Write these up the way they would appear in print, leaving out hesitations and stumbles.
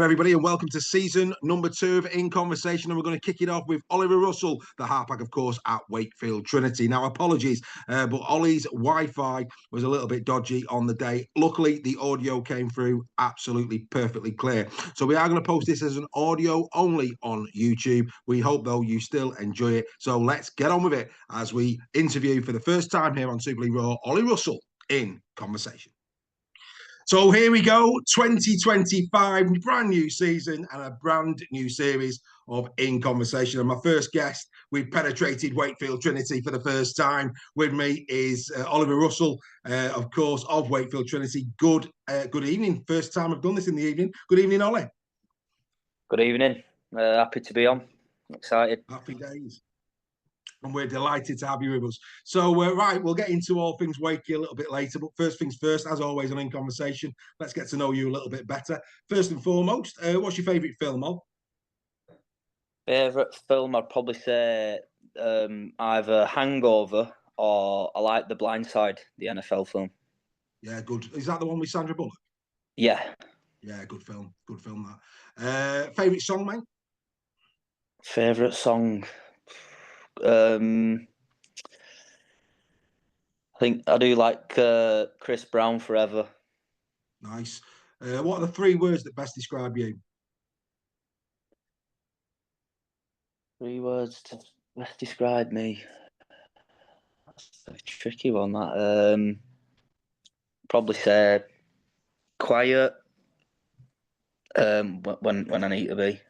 everybody, and welcome to season number 2 of In Conversation. And we're going to kick it off with Oliver Russell, the halfback, of course, at Wakefield Trinity. Now, apologies, but Ollie's Wi-Fi was a little bit dodgy on the day. Luckily, the audio came through absolutely perfectly clear. So we are going to post this as an audio only on YouTube. We hope, though, you still enjoy it. So let's get on with it as we interview for the first time here on Super League Raw, Ollie Russell in Conversation. So here we go, 2025, brand new season and a brand new series of In Conversation. And my first guest, we've penetrated Wakefield Trinity for the first time. With me is Oliver Russell, of course, of Wakefield Trinity. Good evening. First time I've done this in the evening. Good evening, Ollie. Good evening. Happy to be on. Excited. Happy days. And we're delighted to have you with us. So, right, we'll get into all things Wakey a little bit later. But first things first, as always on In Conversation, let's get to know you a little bit better. First and foremost, what's your favourite film, Ol? Favourite film, I'd probably say either Hangover or I like The Blind Side, the NFL film. Yeah, good. Is that the one with Sandra Bullock? Yeah. Yeah, good film. Good film, that. Favourite song, mate? Favourite song? I think I do like Chris Brown, Forever. Nice. What are the 3 words that best describe you? 3 words to best describe me. That's a tricky one, that. Probably say quiet, when I need to be.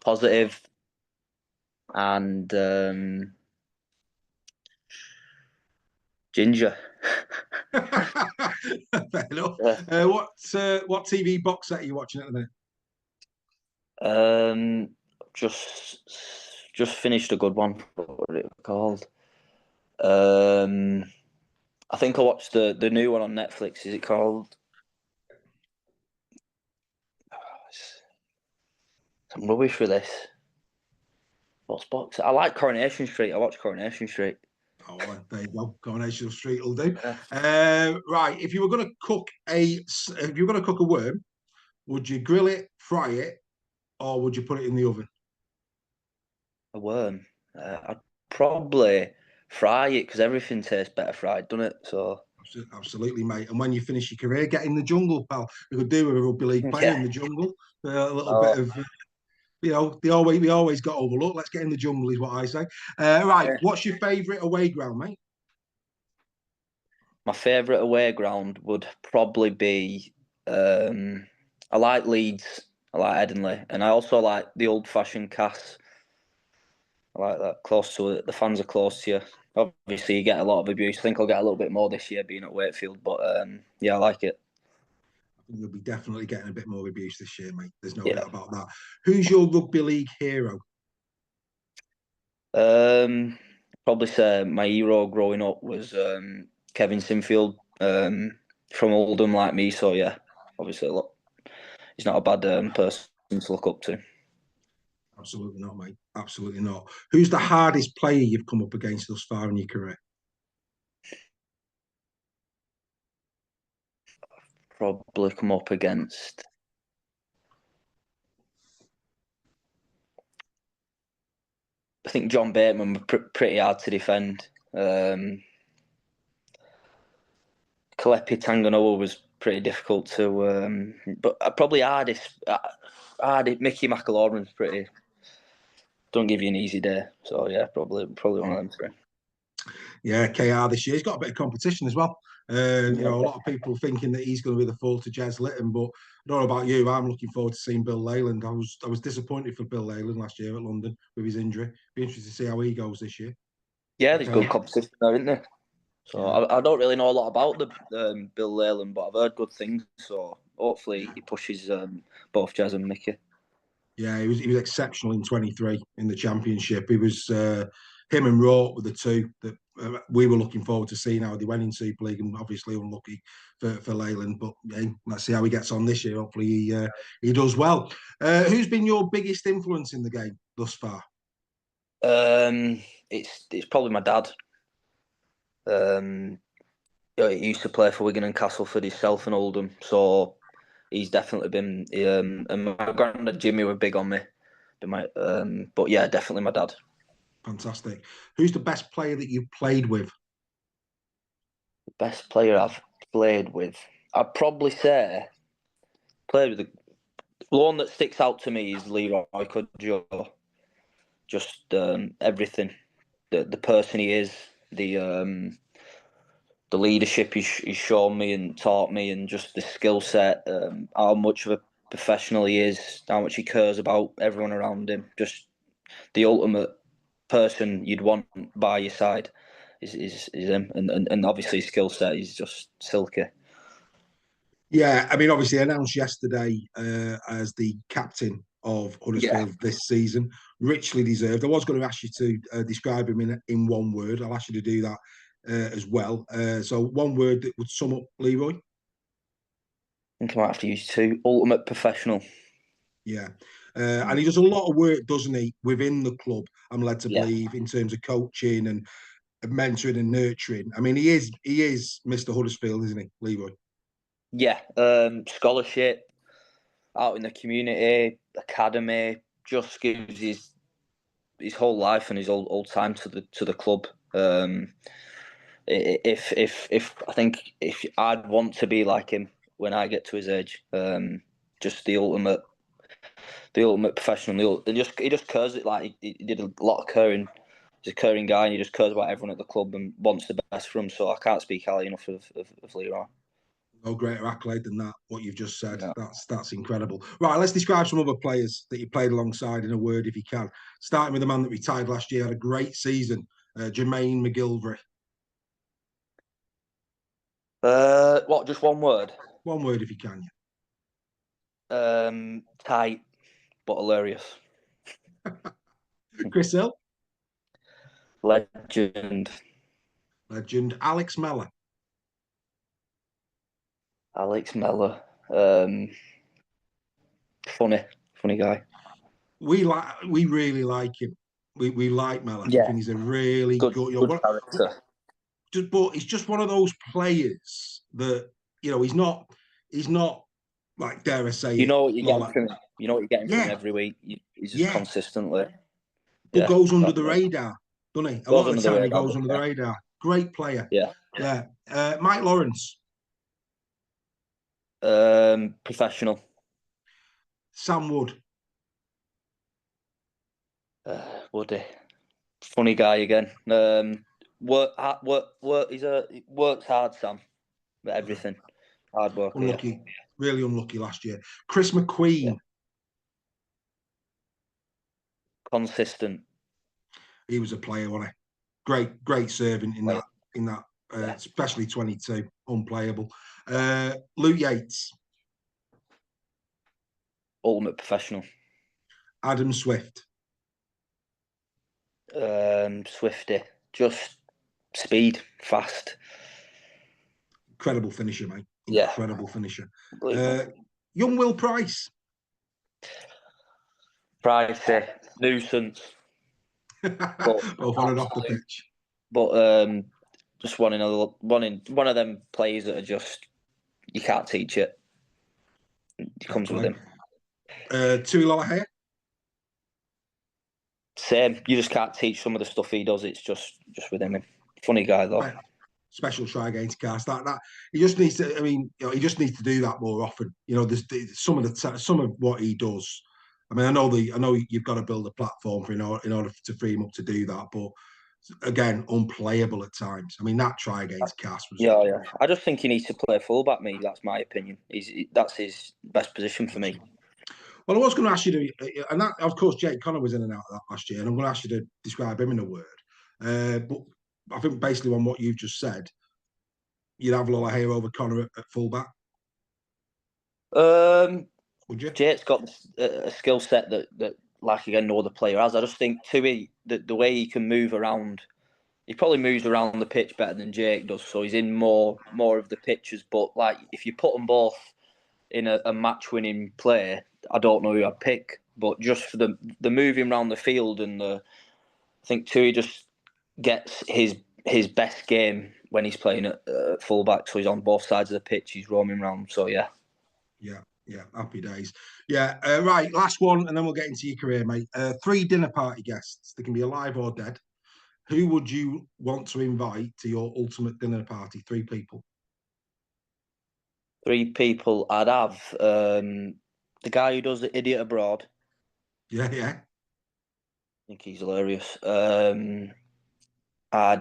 Positive and ginger. Fair enough. What TV box set are you watching at the minute? Just finished a good one. What was it called? I think I watched the new one on Netflix. Is it called? I'm rubbish for this. What's box? I like Coronation Street. I watch Coronation Street. Oh, there you go. Coronation Street will do. Right. If you were going to cook a worm, would you grill it, fry it, or would you put it in the oven? A worm. I'd probably fry it because everything tastes better fried, doesn't it? So absolutely, mate. And when you finish your career, get in the jungle, pal. We could do with a rugby league player in the jungle. A little bit of. We always got overlooked. Let's get in the jungle, is what I say. Right, what's your favourite away ground, mate? My favourite away ground would probably be. I like Leeds. I like Edinley, and I also like the old-fashioned Cass. I like that, close to it. The fans are close to you. Obviously, you get a lot of abuse. I think I'll get a little bit more this year being at Wakefield, but yeah, I like it. You'll be definitely getting a bit more abuse this year, mate. There's no doubt about that. Who's your rugby league hero? Probably say my hero growing up was Kevin Sinfield from Oldham, like me. So yeah, obviously, look, he's not a bad person to look up to. Absolutely not, mate. Absolutely not. Who's the hardest player you've come up against thus far in your career? Probably come up against. I think John Bateman were pretty hard to defend. Kalepi Tanganoa was pretty difficult to. But probably hardest. Mickey McIlaurin's pretty. Don't give you an easy day. So yeah, probably one of them 3. Yeah, KR this year. He's got a bit of competition as well. A lot of people thinking that he's going to be the fall to Jez Litton, but I don't know about you. I'm looking forward to seeing Bill Leyland. I was disappointed for Bill Leyland last year at London with his injury. Be interested to see how he goes this year. Yeah, there's good competition there, isn't there? So yeah. I don't really know a lot about the Bill Leyland, but I've heard good things. So hopefully he pushes both Jez and Mickey. Yeah, he was exceptional in 23 in the championship. He was him and Rourke were the 2 that we were looking forward to seeing how they went in Super League, and obviously unlucky for Leyland. But yeah, let's see how he gets on this year. Hopefully he does well. Who's been your biggest influence in the game thus far? It's probably my dad. He used to play for Wigan and Castleford himself and Oldham, so he's definitely been. And my granddad Jimmy were big on me. But yeah, definitely my dad. Fantastic. Who's the best player that you've played with? The best player I've played with, I'd probably say played with the one that sticks out to me is Leroy Cudjoe. Just everything, the person he is, the leadership he's shown me and taught me, and just the skill set, how much of a professional he is, how much he cares about everyone around him. Just the ultimate person you'd want by your side is him, and obviously his skill set is just silky. Yeah, I mean, obviously announced yesterday as the captain of Yeah. Huddersfield this season. Richly deserved. I was going to ask you to describe him in one word. I'll ask you to do that as well. So one word that would sum up Leroy. I think I might have to use two. Ultimate professional. Yeah. And he does a lot of work, doesn't he, within the club, I'm led to Yeah. believe, in terms of coaching and mentoring and nurturing. I mean, he is Mr. Huddersfield, isn't he, Leroy? Yeah. Scholarship out in the community, academy, just gives his whole life and his old time to the club. If I think if I'd want to be like him when I get to his age, just the ultimate professional, and he just cares. It like he did a lot of caring. He's a caring guy, and he just cares about everyone at the club and wants the best for them. So I can't speak highly enough of Leroy. No greater accolade than that. What you've just said, Yeah. that's incredible. Right, let's describe some other players that you played alongside in a word, if you can. Starting with the man that retired last year, had a great season, Jermaine McGilvery. What? Just one word. One word, if you can. Tight but hilarious. Chris Hill, Legend. legend. Alex Mellor. Alex Mellor. Um, funny guy. We really like him. We like Mellor. We Yeah, think he's a really good good. good character. But he's just one of those players that he's not like, dare I say You it, know what you're more getting like, from him. You know what you're getting from him yeah, every week. He's just yeah, consistently. but Yeah, goes under the exactly. radar, doesn't he? A Goes lot of under the the time he radar, goes but under the radar. Great player. yeah. Yeah. Mike Lawrence, Professional. Sam Wood, Woody. Funny guy again. Work. He works hard, Sam. But yeah, everything. Hard worker, yeah. unlucky, really unlucky last year. Chris Yeah. McQueen, Consistent. he was a player, wasn't he? Great servant in Player. that, Yeah. especially 22, unplayable. Luke Yates, Ultimate professional. Adam Swift, Swifty. Just speed, fast. incredible finisher, mate. Yeah. Incredible finisher. Unbelievable. Young Will Price. Pricey. Nuisance. But Both on and off the absolute. pitch. But just one of them players that are just you can't teach it. It comes with him. Tui Lolohea. Same. You just can't teach some of the stuff he does. It's just with him. Funny guy though. Special try against Cast. That he just needs to. I mean, he just needs to do that more often. There's some of what he does. I mean, I know you've got to build a platform for in order to free him up to do that, but again, unplayable at times. I mean, that try against Cast was. Yeah. I just think he needs to play fullback. That's my opinion. That's his best position for me. Well, I was going to ask you to, and that, of course, Jake Connor was in and out of that last year, and I'm going to ask you to describe him in a word. But I think basically on what you've just said, you'd have Lolohea over Connor at fullback. Would you? Jake's got a skill set that like again no other player has. I just think Tui the way he can move around, he probably moves around the pitch better than Jake does. So he's in more of the pitches. But like if you put them both in a match winning play, I don't know who I'd pick. But just for the moving around the field I think Tui just gets his best game when he's playing at fullback. So he's on both sides of the pitch. He's roaming around. So yeah. Yeah. Yeah, happy days. Yeah, right. Last one, and then we'll get into your career, mate. 3 dinner party guests. They can be alive or dead. Who would you want to invite to your ultimate dinner party? 3 people. 3 people. I'd have the guy who does the Idiot Abroad. Yeah, yeah. I think he's hilarious. I'd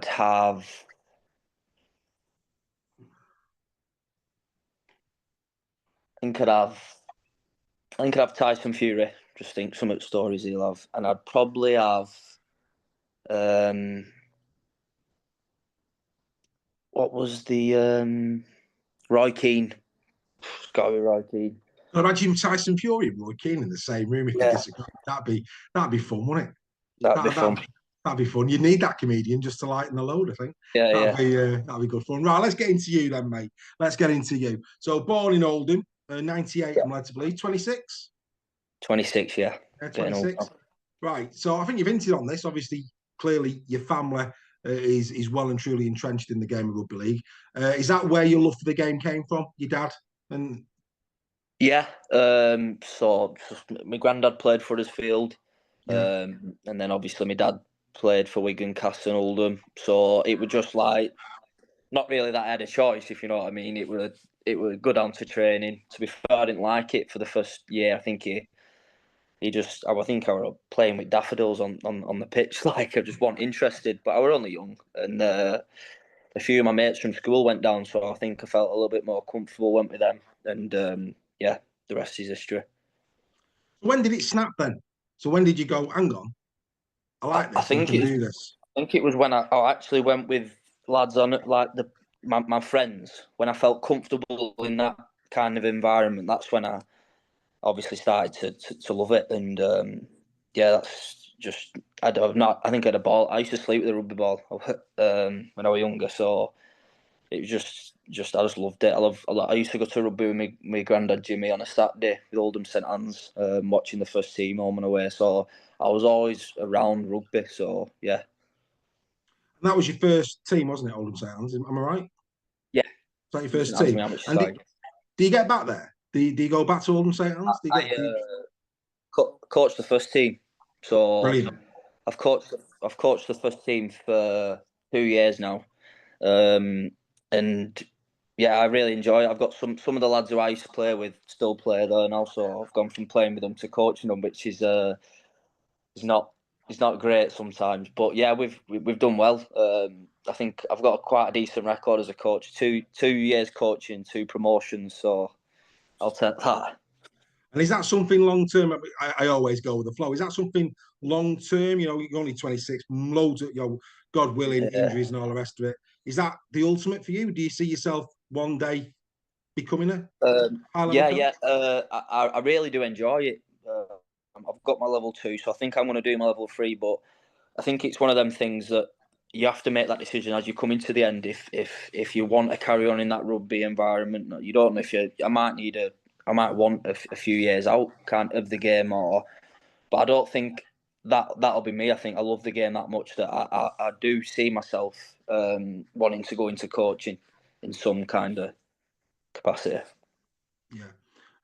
have. I think I'd have. I think I'd have Tyson Fury. Just think some of the stories he'll have, and I'd probably have. Um, what was the Roy Keane? It's got to be Roy Keane. So imagine Tyson Fury and Roy Keane in the same room if they Yeah, disagree. That'd be fun, wouldn't it? that'd be That that fun. that'd be fun. You need that comedian just to lighten the load. I think Yeah, yeah, that'd be good fun. Right, let's get into you then, mate. Let's get into you. So born in Oldham, 98. yeah. I'm led to believe 26. 26. Yeah, Yeah, getting old 26. now. Right. So I think you've hinted on this. Obviously, clearly your family is well and truly entrenched in the game of rugby league. Is that where your love for the game came from? Your dad and Yeah. So my granddad played for Huddersfield, yeah, and then obviously my dad played for Wigan, Castle, and Oldham. So it was just like not really that I had a choice, if you know what I mean. It was good on to training. To be fair, I didn't like it for the first year. I think he just I think I was playing with daffodils on the pitch. Like I just wasn't interested. But I was only young, and a few of my mates from school went down, so I think I felt a little bit more comfortable. Went with them, and yeah, the rest is history. when did it snap then? So when did you go? Hang on, I I, like I this. We think can it's do this. I think it was when I actually went with lads on it, like my friends, when I felt comfortable in that kind of environment. That's when I obviously started to love it, and yeah, that's just I've not. I think I had a ball. I used to sleep with a rugby ball when I was younger, so it was just I just loved it. I used to go to rugby with my granddad Jimmy on a Saturday with Oldham St Anne's, watching the first team home and away. So I was always around rugby. So yeah, And that was your first team, wasn't it, Oldham Sounds? Am I right? Was yeah. that your St first Anne's team? my amateur And side. do you get back there? Do you go back to Oldham St Anne's? Do you I get? Do you... coached the first team, so Brilliant. I've coached I've coached the first team for 2 years now, um, and yeah, I really enjoy it. I've got some of the lads who I used to play with still play there now, so I've gone from playing with them to coaching them, which is not is not great sometimes. But yeah, we've done well. I think I've got quite a decent record as a coach. Two years coaching, 2 promotions, so I'll take that. And is that something long term? I always go with the flow. Is that something long term? You know, you're only 26, loads of, God willing, Yeah. injuries and all the rest of it. Is that the ultimate for you? Do you see yourself one day becoming a high level Yeah, coach? yeah. I really do enjoy it. I've got my level 2, so I think I'm going to do my level 3. But I think it's one of them things that you have to make that decision as you come into the end. If you want to carry on in that rugby environment, you don't know if you. I might want a few years out kind of the game, but I don't think that'll be me. I think I love the game that much that I do see myself wanting to go into coaching in some kind of capacity. Yeah,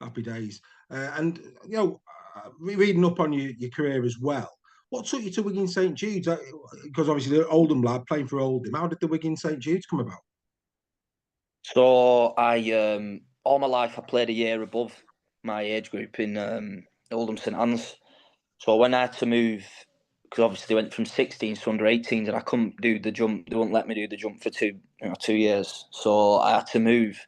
happy days. And reading up on your career as well. What took you to Wigan St Jude's? Because obviously the Oldham lad playing for Oldham. How did the Wigan St Jude's come about? So I all my life I played a year above my age group in Oldham St Anne's. So when I had to move, because obviously they went from 16s to under 18s, and I couldn't do the jump. They wouldn't let me do the jump for 2 years. So I had to move,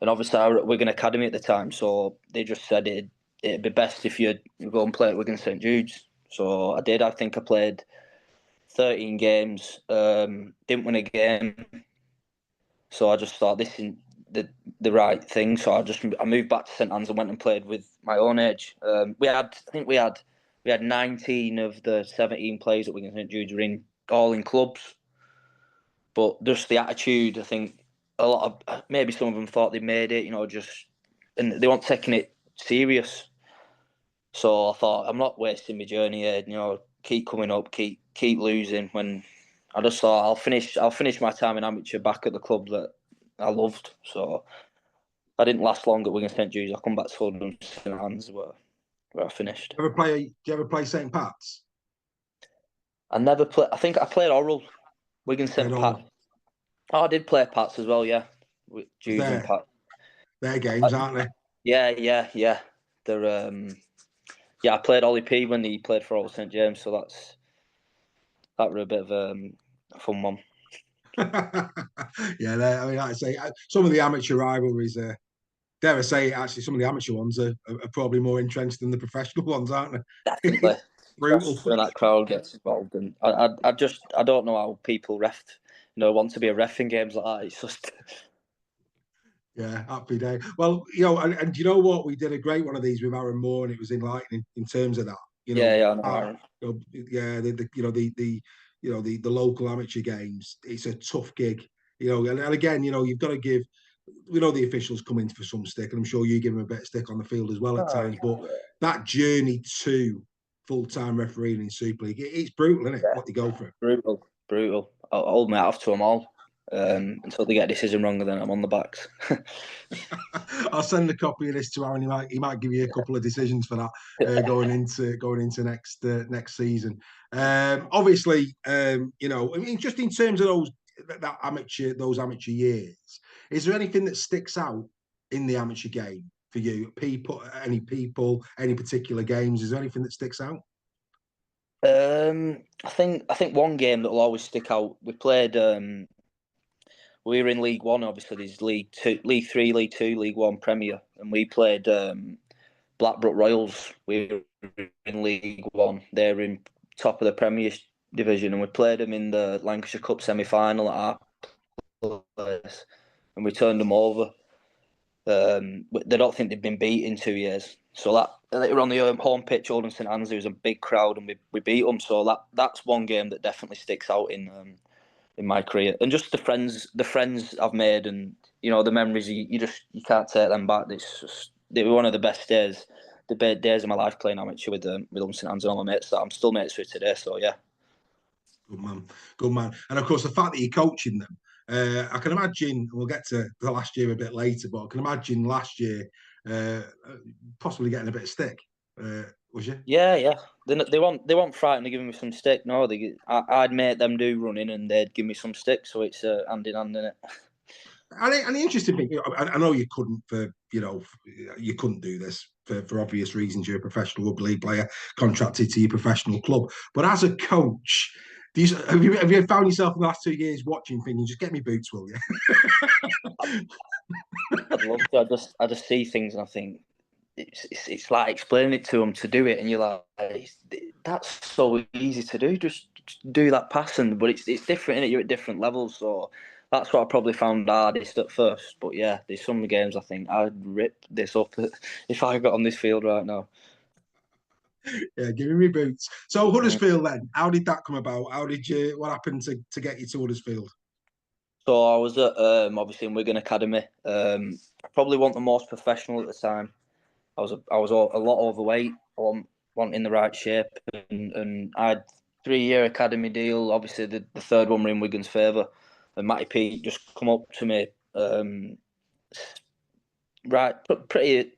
and obviously I was at Wigan Academy at the time. So they just said it'd be best if you go and play at Wigan St Jude's. So I did. I think I played 13 games. Didn't win a game. So I just thought this is the right thing. So I moved back to St Anne's and went and played with my own age. We had 19 of the 17 players at Wigan St Jude's were all in clubs, but just the attitude. I think a lot of maybe some of them thought they made it, just and they weren't taking it serious. So I thought I'm not wasting my journey here. Keep coming up, keep losing. When I just thought I'll finish my time in amateur back at the club that I loved. So I didn't last long at Wigan St Jude's. I come back to Oldham St Anne's where I finished. Do you ever play St Pat's? I never play. I think I played Oral, Wigan St Pat. Oh, I did play Pats as well. Yeah, with Jude's and Pat. They're games, aren't they? Yeah. They're I played Ollie P when he played for Old St James, so that were a bit of a fun one. Yeah, I mean, like I say, some of the amateur rivalries, dare I say, actually, some of the amateur ones are probably more entrenched than the professional ones, aren't they? Definitely. Brutal. When that crowd gets involved, and I don't know how people want to be a ref in games like that. It's just Yeah, happy day. Well, and you know what? We did a great one of these with Aaron Moore, and it was enlightening in terms of that. yeah, I know, Aaron. The local amateur games. It's a tough gig, and again, you've got to give. We know the officials come in for some stick, and I'm sure you give them a bit of stick on the field as well at times. But that journey to full-time refereeing in Super League, it's brutal, isn't it? What they go through. Brutal. I'll hold my hat off to them all. Until they get a decision wrong, and then I'm on the backs. I'll send a copy of this to Aaron. He might give you a couple of decisions for that going into next season. Obviously, I mean, just in terms of those amateur years, is there anything that sticks out in the amateur game for you? Any particular games? Is there anything that sticks out? I think one game that will always stick out. We played. We were in League One. Obviously, there's League Two, League Three, League Two, League One, Premier, and we played Blackbrook Royals. We were in League One. They're in top of the Premier division, and we played them in the Lancashire Cup semi-final at our place, and we turned them over. They don't think they've been beat in 2 years. So they were on the home pitch, Oldham St Anne's. There was a big crowd, and we beat them. So that's one game that definitely sticks out in my career, and just the friends I've made, and the memories you can't take them back. They were one of the best days, days of my life playing amateur with Oldham St Anne's and all my mates that I'm still mates with today. So yeah. Good man. And of course, the fact that you're coaching them, I can imagine. And we'll get to the last year a bit later, but I can imagine last year possibly getting a bit of stick. Was you? Yeah. They weren't frightened of giving me some stick. No, I'd make them do running, and they'd give me some stick. So it's hand in hand, innit? And the interesting thing, I know you couldn't you couldn't do this for obvious reasons. You're a professional rugby league player, contracted to your professional club. But as a coach, have you found yourself in the last 2 years watching thinking, just get me boots, will you? I'd love to. I just see things and I think it's like explaining it to them to do it, and you're like, that's so easy to do. Just do that passing, but it's different, innit? You're at different levels, so that's what I probably found hardest at first. But yeah, there's some games I think I'd rip this up if I got on this field right now. Yeah, give me boots. So Huddersfield then, how did that come about? What happened to get you to Huddersfield? So I was at obviously in Wigan Academy. I probably wasn't the most professional at the time. I was a lot overweight, wanting the right shape, and I had 3-year academy deal. Obviously, the third one were in Wigan's favour, and Matty Pete just come up to me, right, pretty at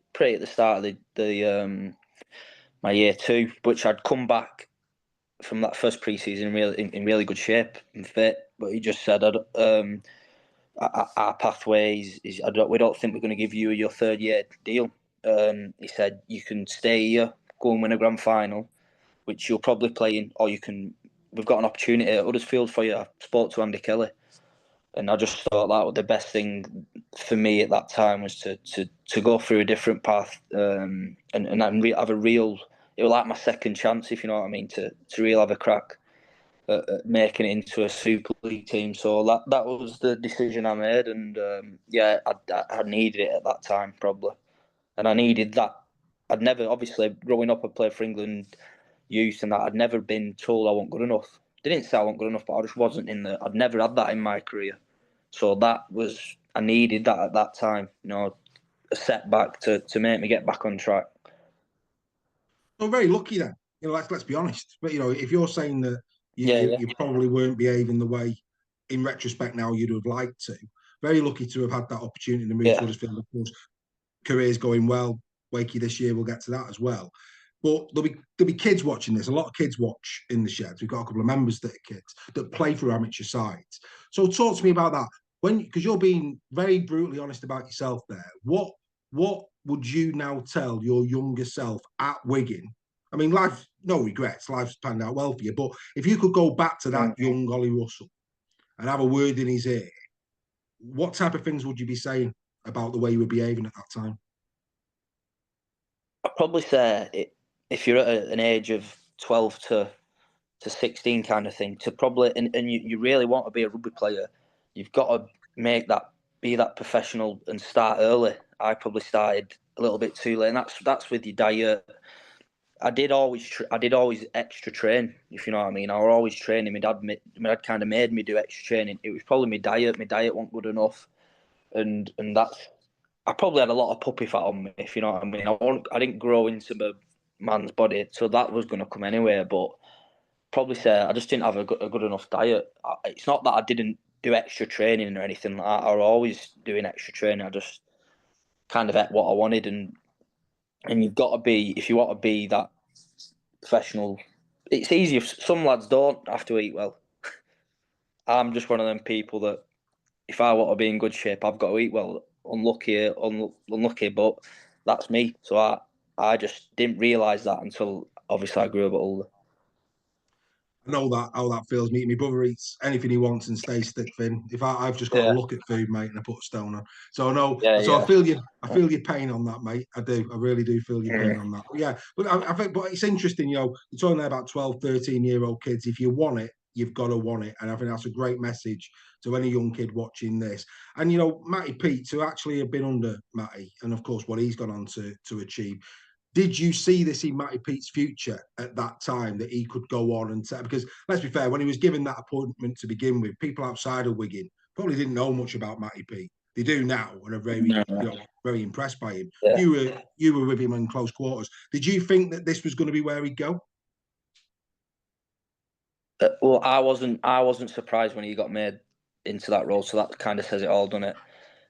the start of the my year 2, which I'd come back from that first pre-season in really good shape and fit, but he just said, our pathways is we don't think we're going to give you your 3rd-year deal. He said you can stay here, go and win a grand final, which you'll probably play in, or we've got an opportunity at Huddersfield for you. I spoke to Andy Kelly, and I just thought that was the best thing for me at that time was to go through a different path, and have a real. It was like my second chance, if you know what I mean, to really have a crack at making it into a Super League team. So that was the decision I made, and I needed it at that time probably, and I needed that. I'd never, obviously, growing up, I played for England youth, and that I'd never been told I wasn't good enough. They didn't say I wasn't good enough, but I just wasn't I'd never had that in my career. So I needed that at that time, a setback to make me get back on track. Well, very lucky then. Let's be honest. But if you're saying that you probably weren't behaving the way, in retrospect now, you'd have liked to, very lucky to have had that opportunity to move to Yeah. Huddersfield. Of course, career's going well. Wakey this year, we'll get to that as well. But there'll be kids watching this. A lot of kids watch in the sheds. We've got a couple of members that are kids that play for amateur sides. So talk to me about that. Because you're being very brutally honest about yourself there. What would you now tell your younger self at Wigan? I mean, life, no regrets. Life's panned out well for you. But if you could go back to that young Ollie Russell and have a word in his ear, what type of things would you be saying about the way you were behaving at that time? I'd probably say if you're at an age of 12 to 16 kind of thing, to probably, and you really want to be a rugby player, you've got to be that professional and start early. I probably started a little bit too late, and that's with your diet. I did always extra train, if you know what I mean. I was always training. My dad kind of made me do extra training. It was probably my diet. My diet wasn't good enough, and that's. I probably had a lot of puppy fat on me, if you know what I mean. I didn't grow into my man's body, so that was going to come anyway. But probably say I just didn't have a good enough diet. It's not that I didn't do extra training or anything like that. I was always doing extra training. I just kind of ate what I wanted, and you've got to be, if you want to be that professional. It's easy. Some lads don't have to eat well. I'm just one of them people that if I want to be in good shape, I've got to eat well. Unlucky, but that's me. So I just didn't realise that until obviously I grew a bit older. I know that how that feels. My brother eats anything he wants and stays stick thin. If I've just got to Yeah, look at food, mate, and I put a stone on. So I know. yeah, So I yeah. feel you. I feel your pain on that, mate. I do. I really do feel your pain on that. But yeah, but I think. But it's interesting. You're talking there about 12, 13-year-old kids. If you want it, you've got to want it. And I think that's a great message to any young kid watching this. And Matty Pete, to actually have been under Matty, and of course what he's gone on to achieve. Did you see this in Matty Pete's future at that time that he could go on and say? Because let's be fair, when he was given that appointment to begin with, people outside of Wigan probably didn't know much about Matty Pete. They do now and are very, No. very impressed by him. Yeah. You were with him in close quarters. Did you think that this was going to be where he'd go? Well, I wasn't surprised when he got made into that role. So that kind of says it all, doesn't it?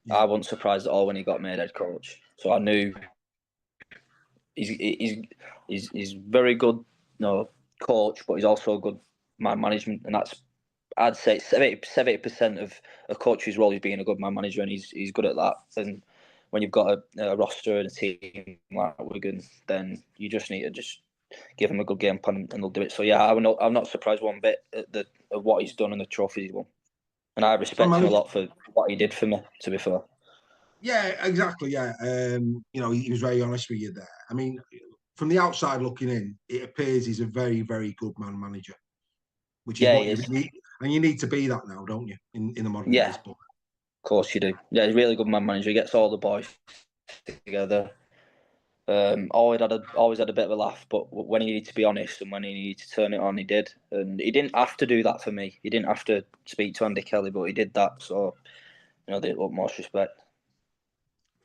Yeah, I wasn't surprised at all when he got made head coach. So I knew he's very good, coach, but he's also a good man management, and that's I'd say 70% of a coach's role is being a good man manager, and he's good at that. And when you've got a roster and a team like Wigan, then you just need to just give him a good game plan and they'll do it. So yeah, I'm not surprised one bit at what he's done and the trophies he's won, and I man respect him a manager. lot for what he did for me. To be fair, Yeah, exactly. Yeah, he was very honest with you there. I mean, from the outside looking in, it appears he's a very, very good man manager, which is yeah, what he you is. need, and you need to be that now, don't you? In the modern Yeah, days, but of course you do. Yeah, he's a really good man manager. He gets all the boys together. Always had a bit of a laugh, but when he needed to be honest and when he needed to turn it on, he did. And he didn't have to do that for me. He didn't have to speak to Andy Kelly, but he did that. So they utmost respect.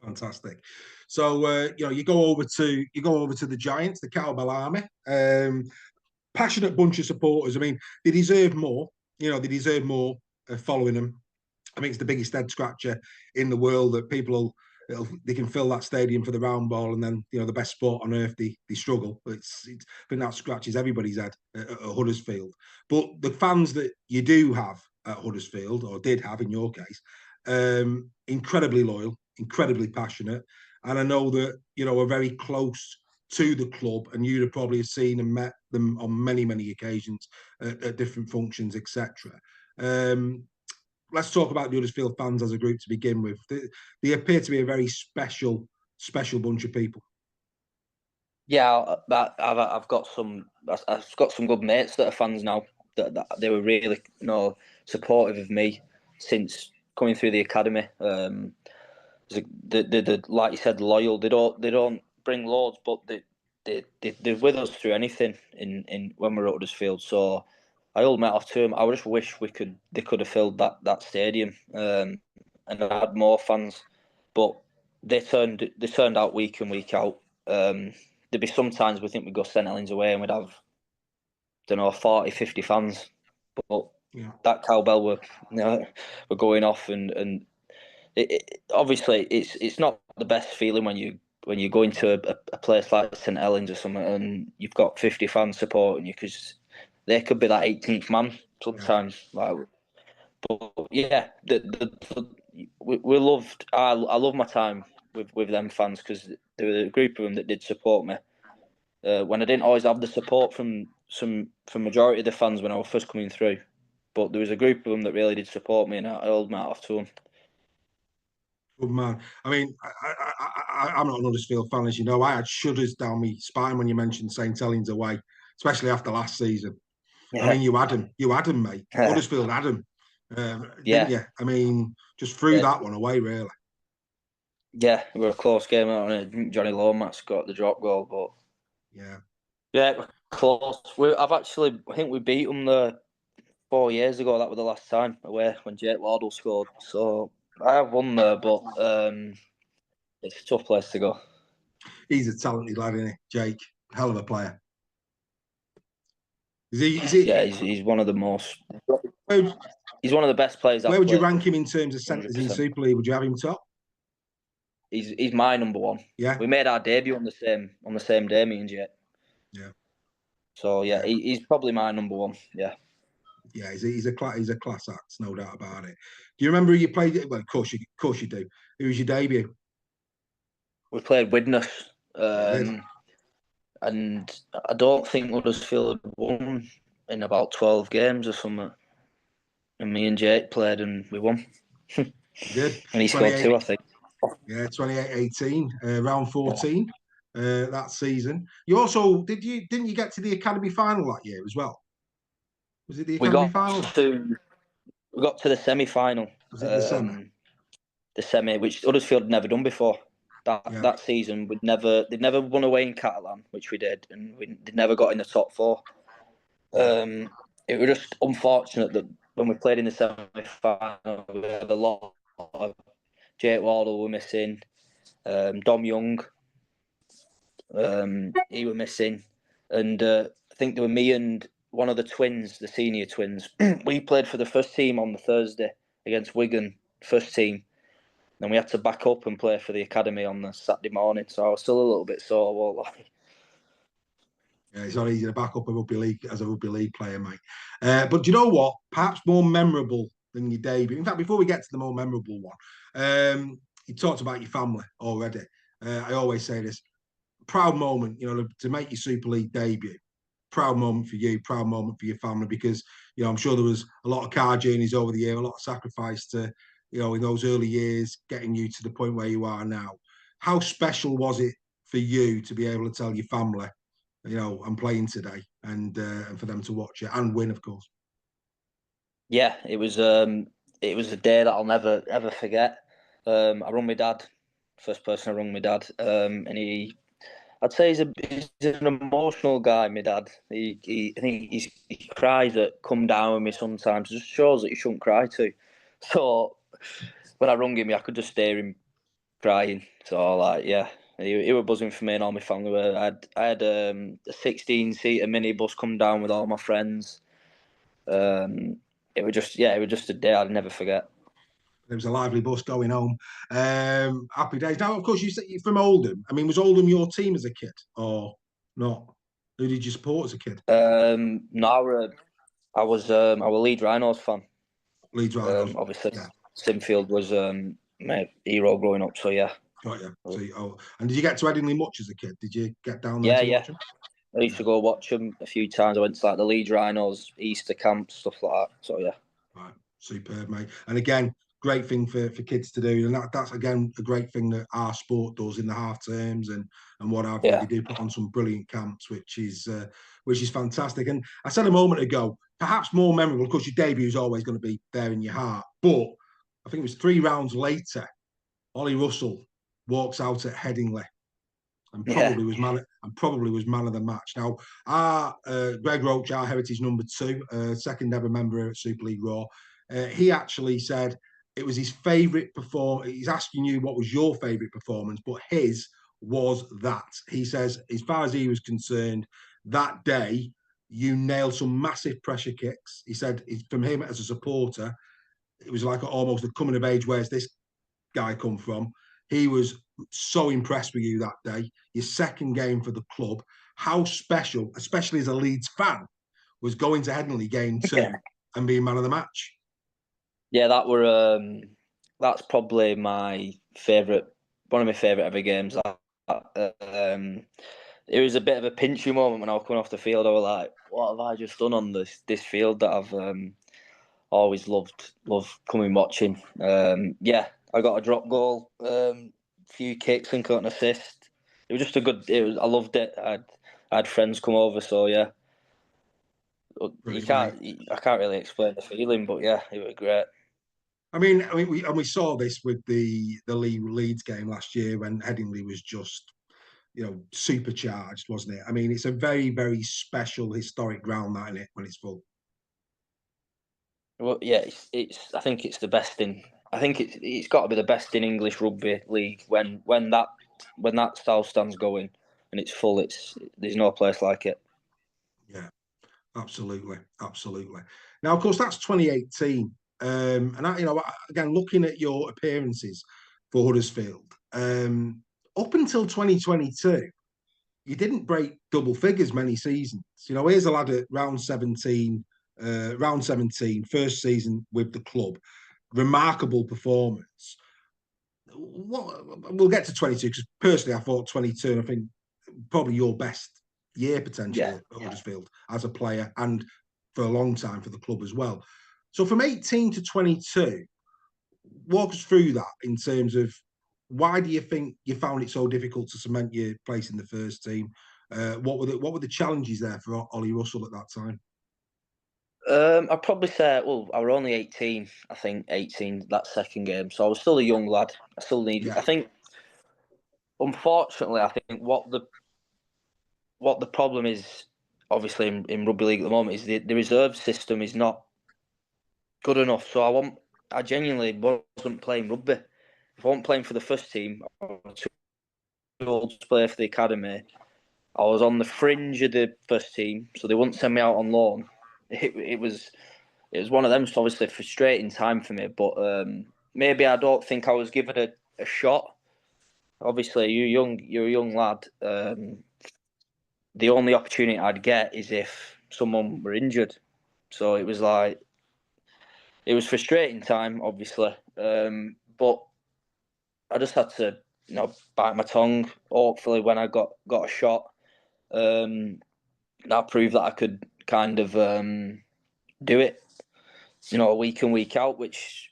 fantastic. So you go over to the Giants, the Cowbell Army. Passionate bunch of supporters. I mean, they deserve more. They deserve more following them. I think it's the biggest head scratcher in the world that they can fill that stadium for the round ball, and then the best sport on earth they struggle. I think that scratches everybody's head at Huddersfield. But the fans that you do have at Huddersfield, or did have in your case, incredibly loyal, incredibly passionate, and I know that are very close to the club, and you'd have probably seen and met them on many, many occasions at different functions, etc. Let's talk about the Huddersfield fans as a group to begin with. They appear to be a very special bunch of people. Yeah, I've got some good mates that are fans now. That they were really supportive of me since coming through the academy. The like you said, loyal. They don't bring loads, but they're with us through anything in when we're at Huddersfield. So I hold my hat off to them. I just wish they could have filled that stadium and had more fans, but they turned out week in week out. There'd be sometimes we think we'd go St Helens away and we'd have, don't know, 40, 50 fans, but Yeah. that cowbell were going off and Obviously it's not the best feeling when you go into a place like St Helens or something and you've got 50 fans supporting you, because they could be that 18th man sometimes. Yeah. Like, but yeah, we loved. I love my time with them fans, because there were a group of them that did support me when I didn't always have the support from majority of the fans when I was first coming through. But there was a group of them that really did support me, and I held my hat off to them. Good man. I mean, I'm not an Huddersfield fan, as you know. I had shudders down my spine when you mentioned St Helens away, especially after last season. I Yeah, mean, you had him, mate. Huddersfield had him, didn't yeah, you? I mean, just threw yeah, that one away, really. yeah. We were a close game on it. Johnny Lomax got the drop goal, but Yeah. yeah, close. I think we beat them the 4 years ago. That was the last time away when Jake Wardle scored. So I have won there, but it's a tough place to go. He's a talented lad, isn't he, Jake? Hell of a player. Is he Yeah, he's one of the most. where, He's one of the best players where I've would you played. rank him in terms of centres in 100%. Super League? Would you have him top? He's my number one. Yeah. We made our debut on the same day, me and Jake. Yeah. So yeah, Yeah. he's probably my number one. Yeah. Yeah, he's a class act, no doubt about it. Do you remember who you played? Well, of course you do. Who was your debut? We played Widnes, You did. and I don't think Huddersfield had won in about 12 games or something. And me and Jake played, and we won. You did. And he scored 28. two, I think. Yeah, 28-18, round 14 that season. You also didn't you get to the academy final that year as well? Was it the We academy got final? to we got to the semi-final. Was it the semi? The semi, which Huddersfield had never done before. Yeah. That season, they'd never won away in Catalan, which we did, and they'd never got in the top four. It was just unfortunate that when we played in the semi-final, we had a lot of Jake Wardle were missing, Dom Young, he were missing, and I think there were me and one of the twins, the senior twins. We played for the first team on the Thursday against Wigan, first team. Then we had to back up and play for the academy on the Saturday morning, so I was still a little bit sore. I won't lie. Yeah, it's not easy to back up a rugby league as a rugby league player, mate. But do you know what? Perhaps more memorable than your debut. In fact, before we get to the more memorable one, you talked about your family already. I always say this: proud moment, to make your Super League debut. Proud moment for you, proud moment for your family, because I'm sure there was a lot of car journeys over the year, a lot of sacrifice to, in those early years, getting you to the point where you are now. How special was it for you to be able to tell your family, I'm playing today, and for them to watch it and win, of course? Yeah, it was a day that I'll never ever forget. I rung my dad, first person I rung my dad, and I'd say he's an emotional guy. My dad, I think he cries at come down with me sometimes. It just shows that you shouldn't cry to. So when I rung him, I could just hear him crying. So like, yeah, he was buzzing for me and all my family. I had a 16-seater minibus come down with all my friends. It was just a day I'd never forget. There was a lively bus going home. Happy days. Now, of course, you said you're from Oldham. I mean, was Oldham your team as a kid or not? Who did you support as a kid? No, I was Leeds Rhinos fan. Leeds Rhinos. Obviously, Yeah, Sinfield was my hero growing up. So yeah, got you. So, and did you get to Headingley much as a kid? Did you get down there yeah, to yeah. watch them? I used Yeah. to go watch them a few times. I went to like the Leeds Rhinos Easter camps, stuff like that. So yeah. Right, superb, mate. And again, great thing for kids to do, and that's again a great thing that our sport does in the half terms and what have you. Yeah. They do put on some brilliant camps, which is fantastic. And I said a moment ago, perhaps more memorable. Of course, your debut is always going to be there in your heart, but I think it was 3 rounds later, Ollie Russell walks out at Headingley and Yeah. probably was man of the match. Now, our Greg Roach, our heritage number 2, second ever member at Super League Raw, he actually said it was his favourite performance. He's asking you what was your favourite performance, but his was that. He says, as far as he was concerned, that day you nailed some massive pressure kicks. He said, from him as a supporter, it was like almost a coming of age. Where's this guy come from. He was so impressed with you that day. Your second game for the club. How special, especially as a Leeds fan, was going to Headingley game 2 and being man of the match. Yeah, that's probably my favourite, one of my favourite ever games. It was a bit of a pinchy moment when I was coming off the field. I was like, "What have I just done on this field that I've always loved coming watching?" Yeah, I got a drop goal, few kicks and got an assist. It was just a good. I loved it. I had friends come over, so yeah. I can't really explain the feeling, but yeah, it was great. I mean, we saw this with the Leeds game last year when Headingley was just, supercharged, wasn't it? I mean, it's a very, very special historic ground, that, isn't it, when it's full? Well, yeah, it's. I think it's the best in. I think it's got to be the best in English rugby league when that style stands going and it's full. There's no place like it. Yeah, absolutely, absolutely. Now, of course, that's 2018, and again, looking at your appearances for Huddersfield, up until 2022. You didn't break double figures many seasons. Here's a lad at round 17, first season with the club. Remarkable performance. We'll get to 22 because personally I thought 22, and I think probably your best year potentially at Huddersfield as a player and for a long time for the club as well. So from 18 to 22, walk us through that in terms of why do you think you found it so difficult to cement your place in the first team? What were the challenges there for Ollie Russell at that time? I'd probably say, well, I was only 18. I think 18 that second game, so I was still a young lad. I still needed. Yeah. I think, unfortunately, I think what the problem is, obviously in rugby league at the moment, is the reserve system is not good enough. So I genuinely wasn't playing rugby. If I wasn't playing for the first team, I was too old to play for the academy. I was on the fringe of the first team, so they wouldn't send me out on loan. It was one of them. It's obviously a frustrating time for me, but maybe I don't think I was given a shot. Obviously, you're a young lad. The only opportunity I'd get is if someone were injured. So it was like it was frustrating time, obviously, but I just had to bite my tongue. Hopefully, when I got a shot, that proved that I could kind of do it, week in week out, which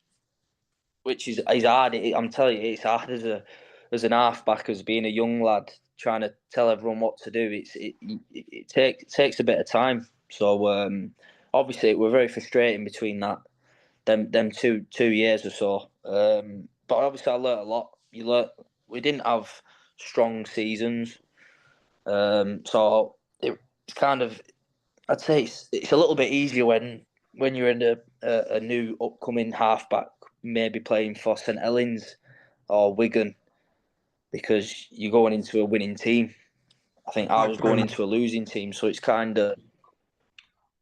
is hard. I'm telling you, it's hard as an halfback, as being a young lad trying to tell everyone what to do. It takes a bit of time. So obviously, we're very frustrating between them 2 years or so. But obviously, I learnt a lot. We didn't have strong seasons, so it's kind of. I'd say it's a little bit easier when you're in a new upcoming halfback, maybe playing for St Helens or Wigan, because you're going into a winning team. I think I was going into a losing team, so it's kind of.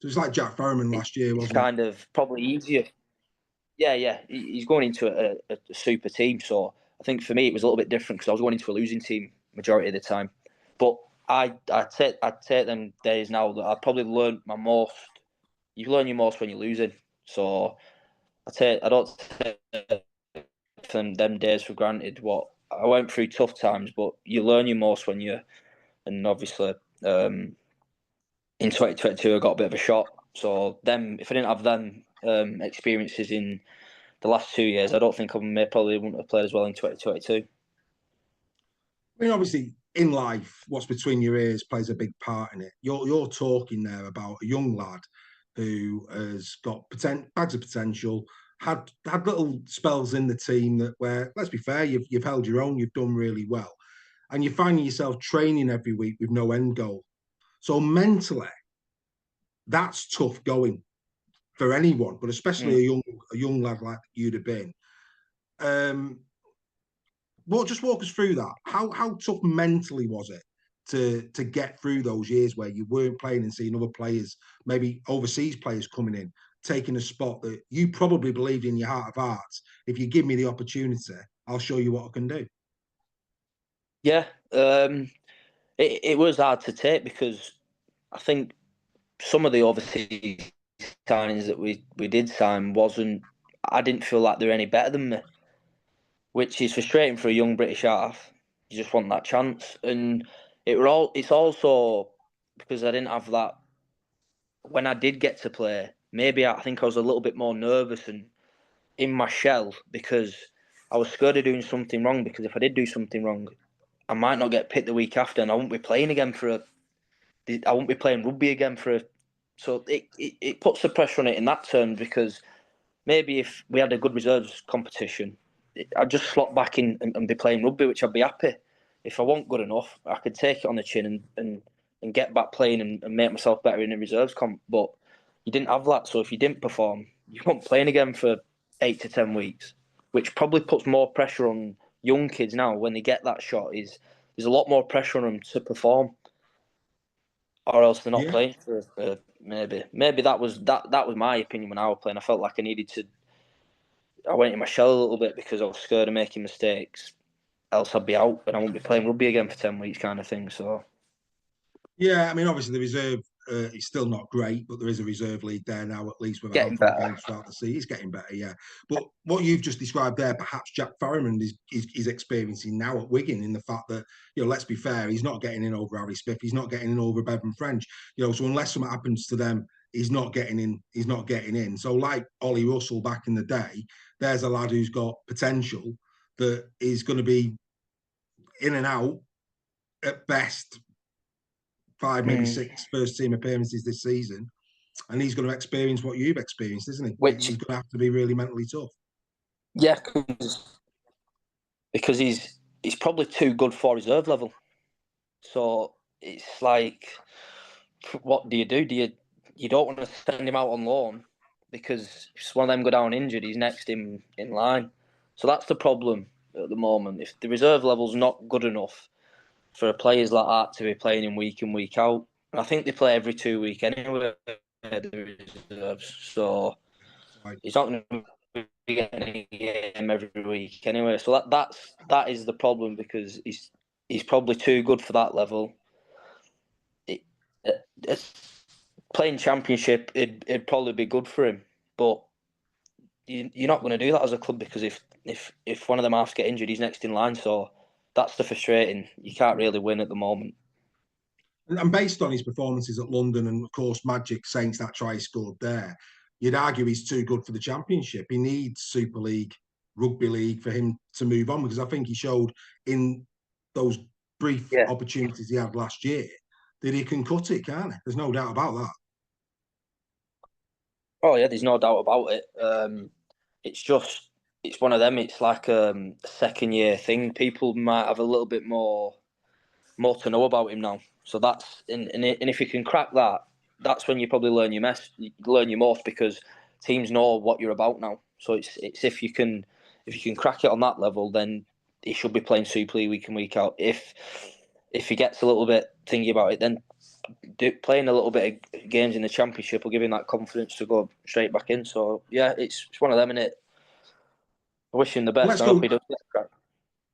So it's like Jack Ferriman last year, wasn't it? It's kind of probably easier. Yeah. He's going into a super team, so I think for me it was a little bit different because I was going into a losing team majority of the time. But I take them days now that I probably learned my most. You learn your most when you're losing, so I don't take them days for granted. What I went through tough times, but you learn your most when you. And obviously, in 2022, I got a bit of a shot. So if I didn't have them experiences in the last 2 years, I don't think probably wouldn't have played as well in 2022. I mean, obviously, in life, what's between your ears plays a big part in it. You're talking there about a young lad who has got bags of potential, had little spells in the team where, let's be fair, you've held your own, you've done really well, and you're finding yourself training every week with no end goal. So mentally, that's tough going for anyone, but especially a young lad like you'd have been. Just walk us through that. How tough mentally was it to get through those years where you weren't playing and seeing other players, maybe overseas players coming in, taking a spot that you probably believed in your heart of hearts, if you give me the opportunity, I'll show you what I can do. Yeah, it was hard to take because I think some of the overseas signings that we did sign wasn't. I didn't feel like they're any better than me, which is frustrating for a young British half. You just want that chance, and it's also because I didn't have that when I did get to play. Maybe I think I was a little bit more nervous and in my shell because I was scared of doing something wrong. Because if I did do something wrong, I might not get picked the week after, and I won't be playing again I won't be playing rugby again for a. So it puts the pressure on it in that terms because maybe if we had a good reserves competition, I'd just slot back in and be playing rugby, which I'd be happy. If I wasn't good enough, I could take it on the chin and get back playing and make myself better in the reserves comp. But you didn't have that, so if you didn't perform, you weren't playing again for 8 to 10 weeks, which probably puts more pressure on young kids now when they get that shot. There's a lot more pressure on them to perform, or else they're not Yeah. playing for maybe that was my opinion when I was playing. I felt like I needed to. I went in my shell a little bit because I was scared of making mistakes. Else I'd be out and I won't be playing rugby again for 10 weeks, kind of thing. So Yeah, I mean, obviously the reserve is still not great, but there is a reserve league there now, at least with a getting handful of better. games throughout the season. He's getting better, yeah. But what you've just described there, perhaps Jack Farriman is experiencing now at Wigan in the fact that, let's be fair, he's not getting in over Harry Smith, he's not getting in over Bevan French. So unless something happens to them, he's not getting in. He's not getting in. So like Ollie Russell back in the day, there's a lad who's got potential that is going to be in and out at best 5, maybe 6 first team appearances this season, and he's going to experience what you've experienced, isn't he? Which, He's going to have to be really mentally tough. yeah, because he's probably too good for reserve level. So it's like, what do? You don't want to send him out on loan because if one of them go down injured, he's next in line. So that's the problem at the moment. If the reserve level's not good enough for players like that to be playing in week out, and I think they play every 2 weeks anyway. The reserves, so Right. he's not going to be getting any game every week anyway. So that is the problem because he's probably too good for that level. It's playing championship, it'd probably be good for him, but you're not going to do that as a club because if one of them halves get injured, he's next in line. So that's the frustrating. You can't really win at the moment. And based on his performances at London and, of course, Magic Saints, that try he scored there, you'd argue he's too good for the Championship. He needs Super League, Rugby League for him to move on because I think he showed in those brief opportunities he had last year that he can cut it, can't he? There's no doubt about that. Oh yeah, there's no doubt about it. It's one of them. It's like a second year thing. People might have a little bit more to know about him now. So that's and if you can crack that, that's when you probably learn your most because teams know what you're about now. So it's if you can crack it on that level, then he should be playing Super League week in week out. If he gets a little bit thingy about it, then playing a little bit of games in the Championship will give him that confidence to go straight back in. So yeah, it's one of them, innit? I wish him the best. Let's I hope go. he does get cracked.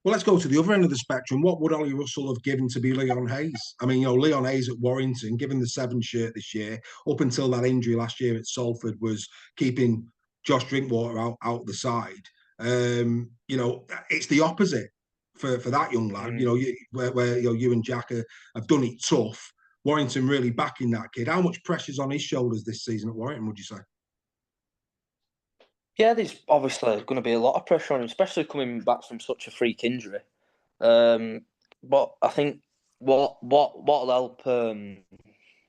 Well, let's go to the other end of the spectrum. What would Ollie Russell have given to be Leon Hayes? I mean, Leon Hayes at Warrington, given the 7 shirt this year, up until that injury last year at Salford, was keeping Josh Drinkwater out the side. It's the opposite for that young lad. Where you and Jack have done it tough. Warrington really backing that kid. How much pressure's on his shoulders this season at Warrington, would you say? Yeah, there's obviously going to be a lot of pressure on him, especially coming back from such a freak injury. But I think what'll help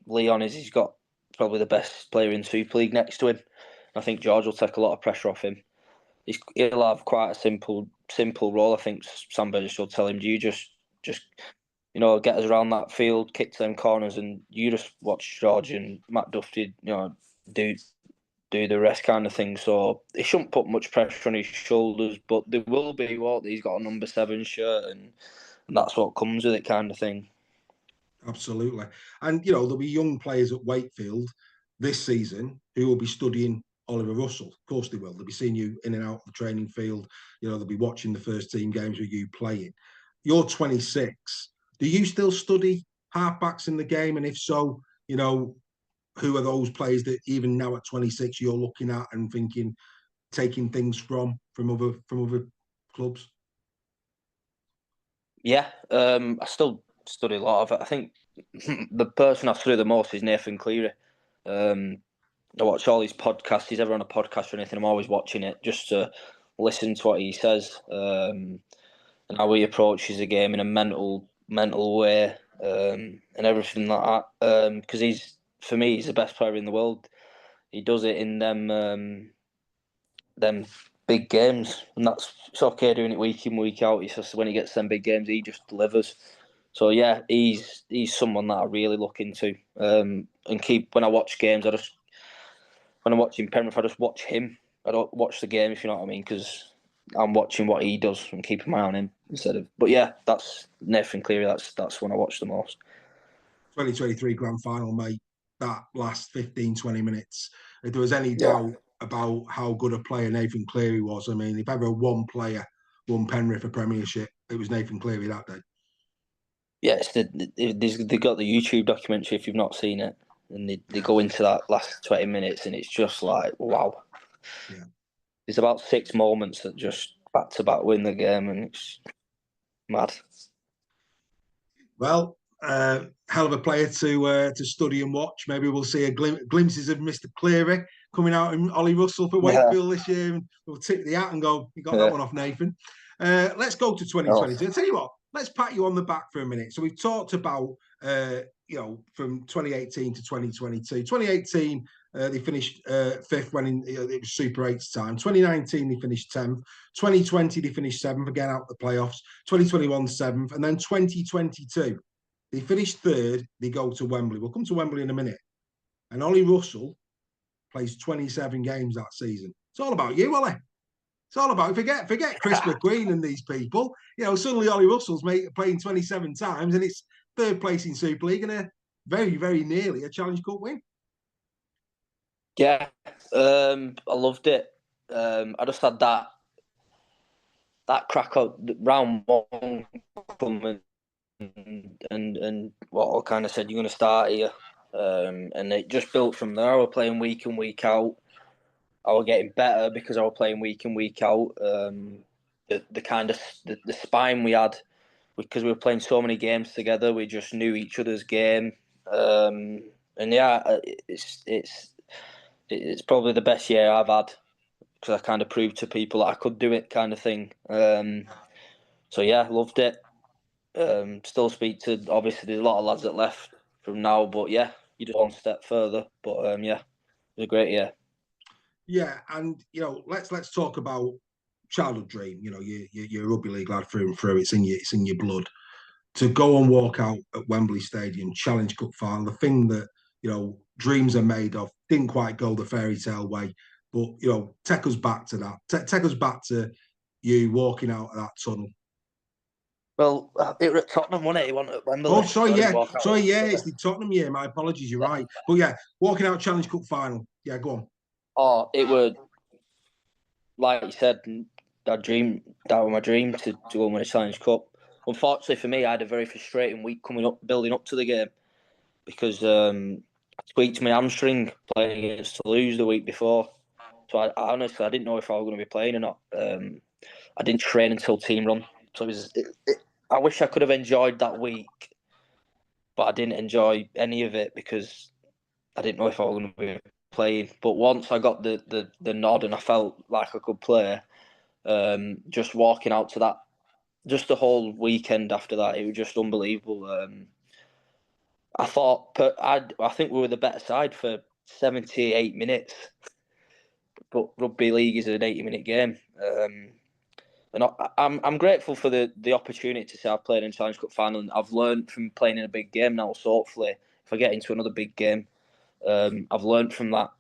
Leon is he's got probably the best player in Super League next to him. I think George will take a lot of pressure off him. He'll have quite a simple role. I think Sam Burgess will tell him, "Do you just get us around that field, kick to them corners, and you just watch George and Matt Duffy, do the rest kind of thing." So he shouldn't put much pressure on his shoulders, but there will be he's got a number 7 shirt, and that's what comes with it, kind of thing. Absolutely. And, there'll be young players at Wakefield this season who will be studying Oliver Russell. Of course they will. They'll be seeing you in and out of the training field. They'll be watching the first team games with you playing. You're 26. Do you still study halfbacks in the game? And if so, who are those players that even now at 26 you're looking at and thinking, taking things from other clubs? Yeah, I still study a lot of it. I think the person I study the most is Nathan Cleary. I watch all his podcasts. He's ever on a podcast or anything, I'm always watching it just to listen to what he says, and how he approaches the game in a mental way, and everything like that. Because for me, he's the best player in the world. He does it in them big games, and it's okay doing it week in, week out. It's just when he gets them big games, he just delivers. So yeah, he's someone that I really look into, and keep when I watch games. When I'm watching Penrith, I just watch him. I don't watch the game, if you know what I mean, because I'm watching what he does and keeping my eye on him instead of. But yeah, that's Nathan Cleary. That's when I watch the most. 2023 grand final, mate. That last 15, 20 minutes. If there was any Yeah. doubt about how good a player Nathan Cleary was, I mean, if ever one player won Penrith a premiership, it was Nathan Cleary that day. Yeah, they got the YouTube documentary if you've not seen it, and they go into that last 20 minutes, and it's just like wow. Yeah. There's about 6 moments that just back to back win the game, and it's mad. Well, hell of a player to study and watch. Maybe we'll see glimpses of Mr. Cleary coming out in Ollie Russell for Wakefield this year, and we'll tip the hat and go, you got that one off, Nathan. Let's go to 2022. I'll tell you what, let's pat you on the back for a minute. So we've talked about, from 2018 to 2022. 2018, they finished fifth when it was Super 8's time. 2019, they finished 10th. 2020, they finished 7th, again out the playoffs. 2021, 7th. And then 2022, they finished 3rd. They go to Wembley. We'll come to Wembley in a minute. And Ollie Russell plays 27 games that season. It's all about you, Ollie. It's all about forget Chris McQueen and these people. Suddenly Ollie Russell's playing 27 times, and it's 3rd place in Super League and a very, very nearly a Challenge Cup win. Yeah, I loved it. I just had that crack up round one coming, and what I kind of said, you're going to start here, and it just built from there. I was playing week in, week out. I was getting better because I was playing week in, week out. The kind of the spine we had, because we were playing so many games together, we just knew each other's game, and yeah, it's probably the best year I've had, because I kind of proved to people that I could do it, kind of thing. So yeah, loved it. Still speak to, obviously there's a lot of lads that left from now, but yeah, you just one step further. But yeah, it was a great year. Yeah, and let's talk about childhood dream. You're a rugby league lad through and through. It's in your blood. To go and walk out at Wembley Stadium, Challenge Cup final, the thing that dreams are made of, didn't quite go the fairy tale way, but take us back to that. Take us back to you walking out of that tunnel. Well, it was at Tottenham, wasn't it? He went at Wembley. Oh, sorry, So yeah, it's the Tottenham year. My apologies, you're right. But yeah, walking out Challenge Cup final. Yeah, go on. Oh, it would, like you said, that was my dream to go and win a Challenge Cup. Unfortunately for me, I had a very frustrating week building up to the game, because I tweaked my hamstring playing against Toulouse the week before. So I honestly, I didn't know if I was going to be playing or not. I didn't train until team run. So I wish I could have enjoyed that week, but I didn't enjoy any of it because I didn't know if I was going to be playing. But once I got the nod and I felt like I could play, just walking out to that, just the whole weekend after that, it was just unbelievable. I thought I think we were the better side for 78 minutes, but rugby league is an 80-minute game. And I'm grateful for the opportunity to say I've played in Challenge Cup final, and I've learned from playing in a big game now. So hopefully, if I get into another big game, I've learned from that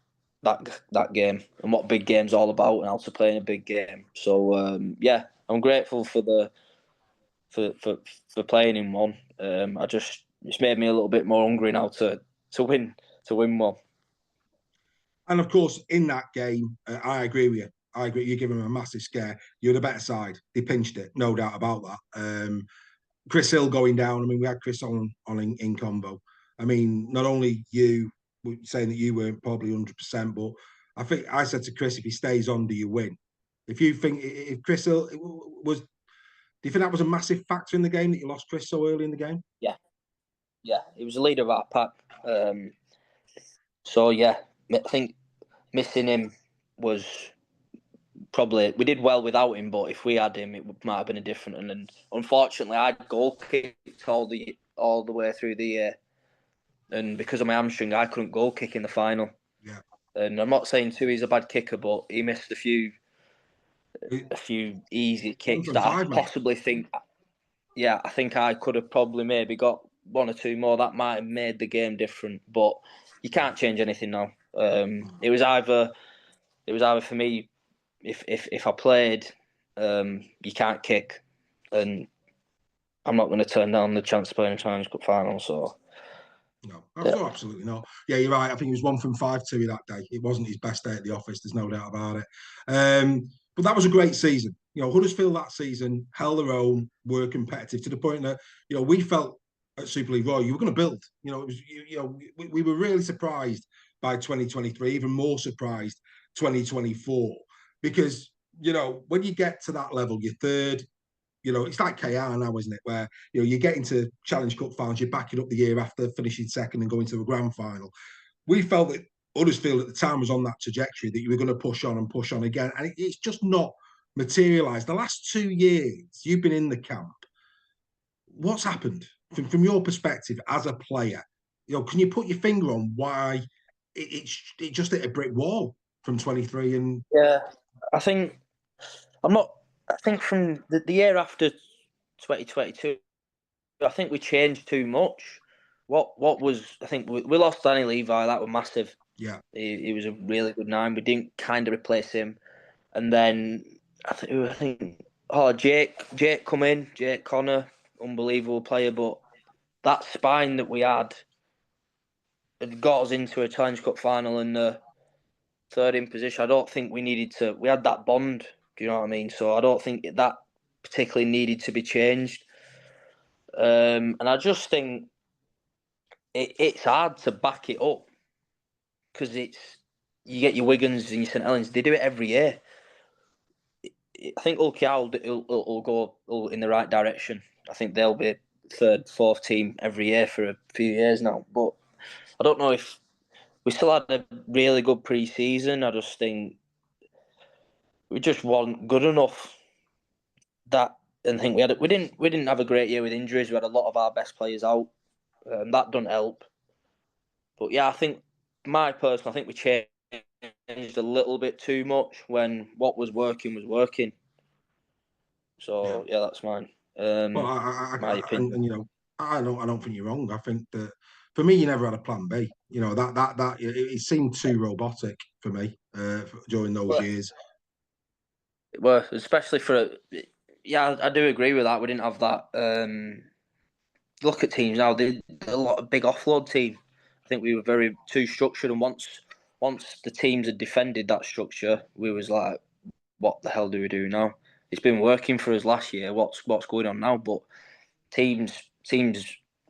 game and what big game's all about and how to play in a big game. So yeah, I'm grateful for playing in one. It's made me a little bit more hungry now to win one. And of course, in that game, I agree with you. I agree. You give them a massive scare. You're the better side. They pinched it, no doubt about that. Chris Hill going down. I mean, we had Chris on in combo. I mean, not only you saying that you weren't probably 100%, but I think I said to Chris, if he stays on, do you win? If you think if Chris Hill was, do you think that was a massive factor in the game that you lost Chris so early in the game? Yeah, he was the leader of our pack. So yeah, I think missing him was probably, we did well without him, but if we had him, it might have been a different. And unfortunately, I goal kicked all the way through the year, and because of my hamstring, I couldn't goal kick in the final. Yeah. And I'm not saying Tui's a bad kicker, but he missed a few easy kicks that I possibly think. Yeah, I think I could have probably maybe got one or two more. That might have made the game different, but you can't change anything now. It was either for me, if I played, you can't kick, and I'm not going to turn down the chance to play in a Challenge Cup final. So no, absolutely not. Yeah, you're right. I think he was 1 from 5 2 that day. It wasn't his best day at the office. There's no doubt about it. But that was a great season. You know, Huddersfield that season held their own, were competitive to the point that we felt at Super League Roy you were going to build. You know, it was we were really surprised by 2023, even more surprised 2024 because when you get to that level, you're third. It's like KR now, isn't it? Where you get into Challenge Cup finals, you're backing up the year after finishing second and going to a grand final. We felt that Huddersfield at the time was on that trajectory that you were going to push on and push on again, and it's just not materialised. The last 2 years you've been in the camp. What's happened from your perspective as a player? Can you put your finger on why it just hit a brick wall from 23? And yeah, I think I'm not. I think from the year after 2022, I think we changed too much. What I think we lost Danny Levi. That was massive. Yeah, he was a really good 9. We didn't kind of replace him, and then I think Jake come in, Jake Connor, unbelievable player, but that spine that we had got us into a Challenge Cup final in the third in position. I don't think we needed to. We had that bond. Do you know what I mean? So I don't think that particularly needed to be changed. And I just think it's hard to back it up because you get your Wigans and your St Helens. They do it every year. I think will go in the right direction. I think they'll be third, fourth team every year for a few years now. But I don't know if we still had a really good pre-season. I just think we just weren't good enough. And I think we didn't have a great year with injuries. We had a lot of our best players out. That doesn't help. But yeah, I think I think we changed a little bit too much when what was working was working. So yeah, that's mine. well, My opinion. and I don't think you're wrong. I think that for me, you never had a plan B. That it seemed too robotic for me during those years. Well, especially yeah, I do agree with that. We didn't have that. Look at teams now; they're a lot of big offload team. I think we were very too structured, and once the teams had defended that structure, we was like, "What the hell do we do now?" It's been working for us last year. What's going on now? But teams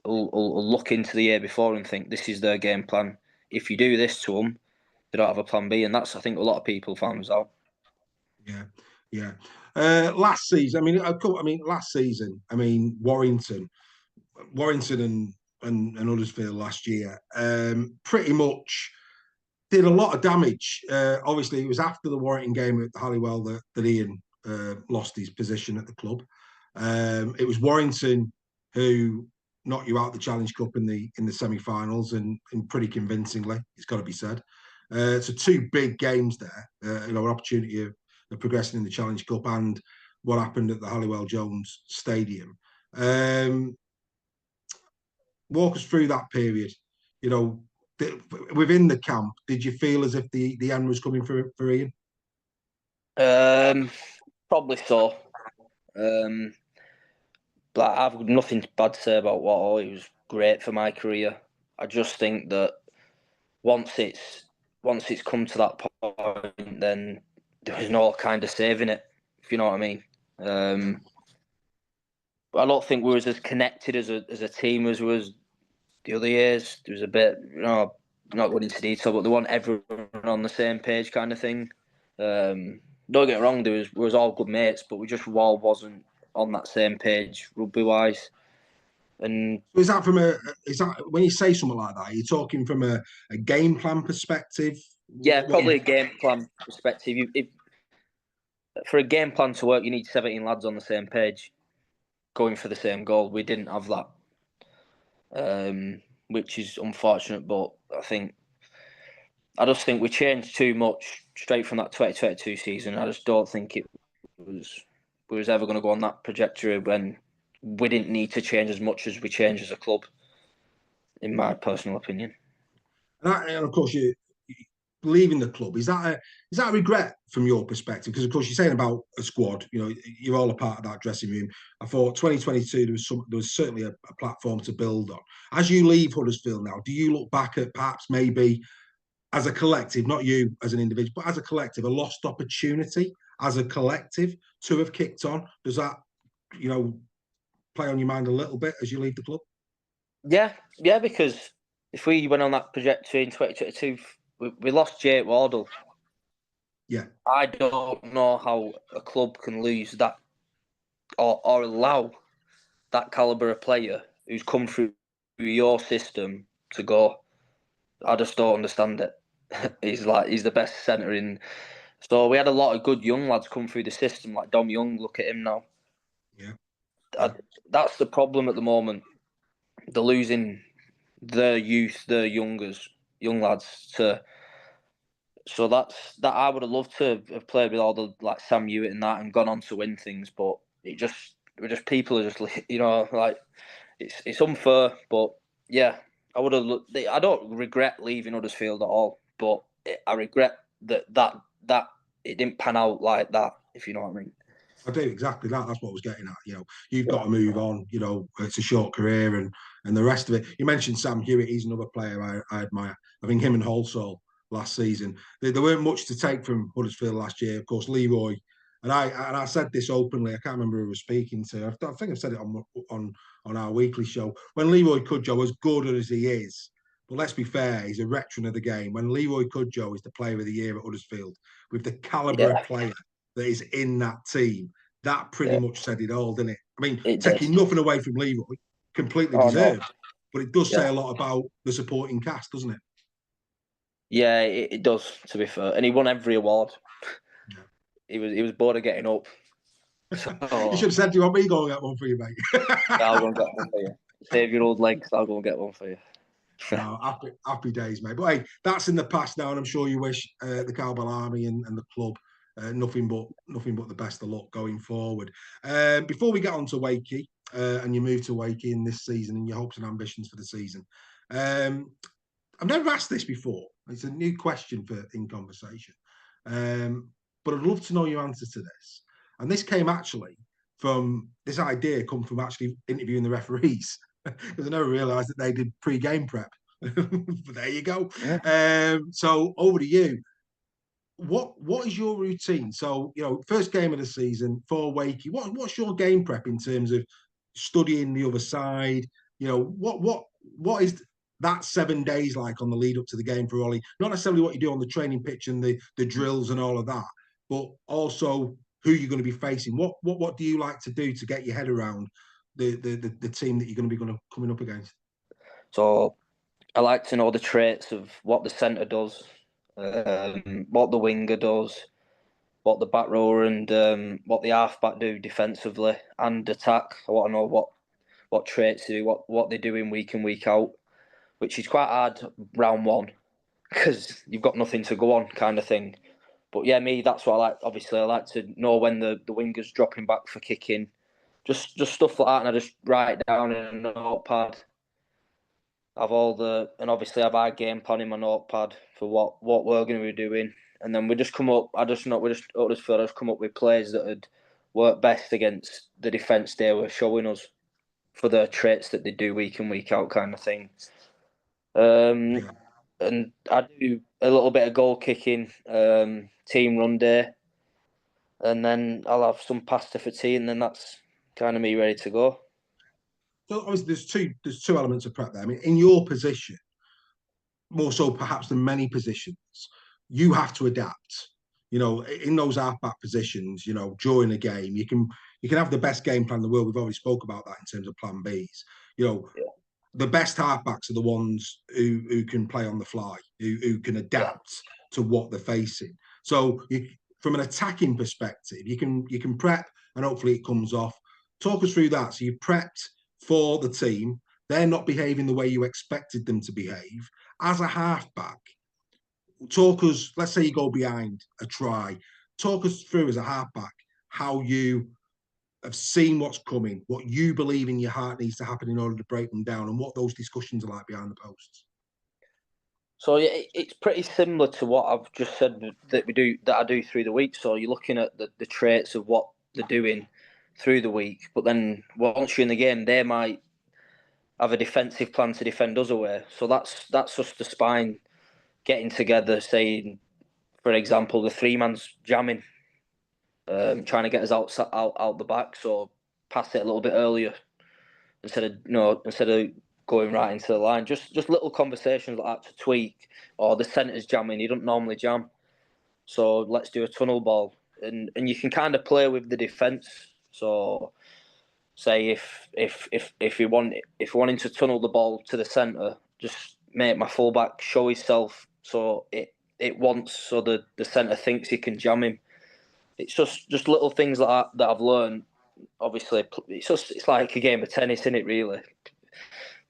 will look into the year before and think this is their game plan. If you do this to them, they don't have a plan B, and that's I think a lot of people found out. Yeah, yeah. Last season, last season, Warrington and Huddersfield last year, pretty much did a lot of damage. Obviously, it was after the Warrington game at Halliwell that Ian lost his position at the club. It was Warrington who knocked you out the Challenge Cup in the semi-finals and pretty convincingly, it's got to be said. So 2 big games there, an opportunity of progressing in the Challenge Cup and what happened at the Halliwell Jones Stadium. Walk us through that period. Within the camp, did you feel as if the end was coming for Ian? Probably so. But I've got nothing bad to say about Watto. He was great for my career. I just think that once it's once it's come to that point, then there was no kind of saving it, if you know what I mean. But I don't think we was as connected as a team as we was the other years. There was a bit, not going into detail, but they want everyone on the same page kind of thing. Don't get me wrong, we was all good mates, but we just all wasn't on that same page rugby wise. And is that when you say something like that, are you talking from a game plan perspective? yeah, probably a game plan perspective. For a game plan to work, you need 17 lads on the same page, going for the same goal. We didn't have that, which is unfortunate. But I just think we changed too much straight from that 2022 season. I just don't think we was ever going to go on that trajectory when we didn't need to change as much as we changed as a club, in my personal opinion. And of course, you leaving the club, is that a regret from your perspective? Because of course you're saying about a squad, you're all a part of that dressing room. I thought 2022 there was certainly a platform to build on. As you leave Huddersfield now, do you look back at perhaps maybe as a collective, not you as an individual, but as a collective, a lost opportunity as a collective to have kicked on? Does that play on your mind a little bit as you leave the club? Yeah, because if we went on that trajectory in 2022, we lost Jake Wardle. Yeah. I don't know how a club can lose that or allow that calibre of player who's come through your system to go. I just don't understand it. He's the best centre in. So we had a lot of good young lads come through the system, like Dom Young. Look at him now. Yeah. That's the problem at the moment. They're losing their youth, their young lads to. So that I would have loved to have played with all the like Sam Hewitt and that and gone on to win things, but we're just people are just like it's unfair. But yeah, I would have. I don't regret leaving Huddersfield at all, but I regret that it didn't pan out like that. If you know what I mean. I do exactly that. That's what I was getting at. You've got to move on. It's a short career, and the rest of it. You mentioned Sam Hewitt. He's another player I admire. I think him and Halsall last season. There weren't much to take from Huddersfield last year. Of course, Leroy, and I said this openly. I can't remember who I was speaking to. I think I've said it on our weekly show. When Leroy Cudjoe, as good as he is, but let's be fair, he's a veteran of the game. When Leroy Cudjoe is the player of the year at Huddersfield, with the calibre of player that is in that team, that pretty much said it all, didn't it? I mean, taking nothing away from Leroy, completely deserved, but it does say a lot about the supporting cast, doesn't it? Yeah, it does, to be fair. And he won every award. Yeah. He was bored of getting up. So, you should have said, do you want me to go and get one for you, mate? I'll go and get one for you. Save your old legs, I'll go and get one for you. No, happy days, mate. But hey, that's in the past now, and I'm sure you wish the Cowbell Army and the club nothing but the best of luck going forward. Before we get on to Wakey and you move to Wakey in this season and your hopes and ambitions for the season, I've never asked this before. It's a new question for In Conversation, but I'd love to know your answer to this. And this came actually from this idea come from actually interviewing the referees. Because I never realised that they did pre-game prep. But there you go. Yeah. So over to you. What is your routine? So first game of the season for Wakey. What's your game prep in terms of studying the other side? What is that 7 days like on the lead up to the game for Ollie? Not necessarily what you do on the training pitch and the drills and all of that, but also who you're going to be facing. What do you like to do to get your head around the team that you're going to be coming up against? So I like to know the traits of what the centre does, what the winger does, what the back rower and what the halfback do defensively and attack. I want to know what traits they do, what they're doing week in, week out, which is quite hard round one because you've got nothing to go on kind of thing. But yeah, that's what I like. Obviously, I like to know when the winger's dropping back for kicking. Just stuff like that, and I just write it down in a notepad. And obviously have our game plan in my notepad for what we're going to be doing, and then we just come up. I just come up with plays that would work best against the defence they were showing us for the traits that they do week in, week out, kind of thing. and I do a little bit of goal kicking, team run day, and then I'll have some pasta for tea, and then that's kind of me ready to go. So obviously there's two elements of prep there. I mean, in your position, more so perhaps than many positions, you have to adapt. You know, in those halfback positions, you know, during a game, you can have the best game plan in the world. We've already spoke about that in terms of plan Bs. You know, Yeah. the best halfbacks are the ones who can play on the fly, who can Yeah. adapt to what they're facing. So from an attacking perspective, you can prep and hopefully it comes off. Talk us through that. So you prepped for the team. They're not behaving the way you expected them to behave. As a halfback, talk us, let's say you go behind a try. Talk us through as a halfback how you have seen what's coming, what you believe in your heart needs to happen in order to break them down, and what those discussions are like behind the posts. So yeah, it's pretty similar to what I've just said that I do through the week. So you're looking at the traits of what they're doing through the week, but then once you're in the game, they might have a defensive plan to defend us away. So that's just the spine getting together, saying, for example, the three man's jamming, trying to get us out the back. So pass it a little bit earlier instead of going right into the line. Just little conversations like that to tweak. Or the centre's jamming, he don't normally jam. So let's do a tunnel ball. And you can kind of play with the defence. So say if you wanting to tunnel the ball to the centre, just make my fullback show himself so it wants so the centre thinks he can jam him. It's just little things like that I've learned. Obviously, it's like a game of tennis, isn't it? Really,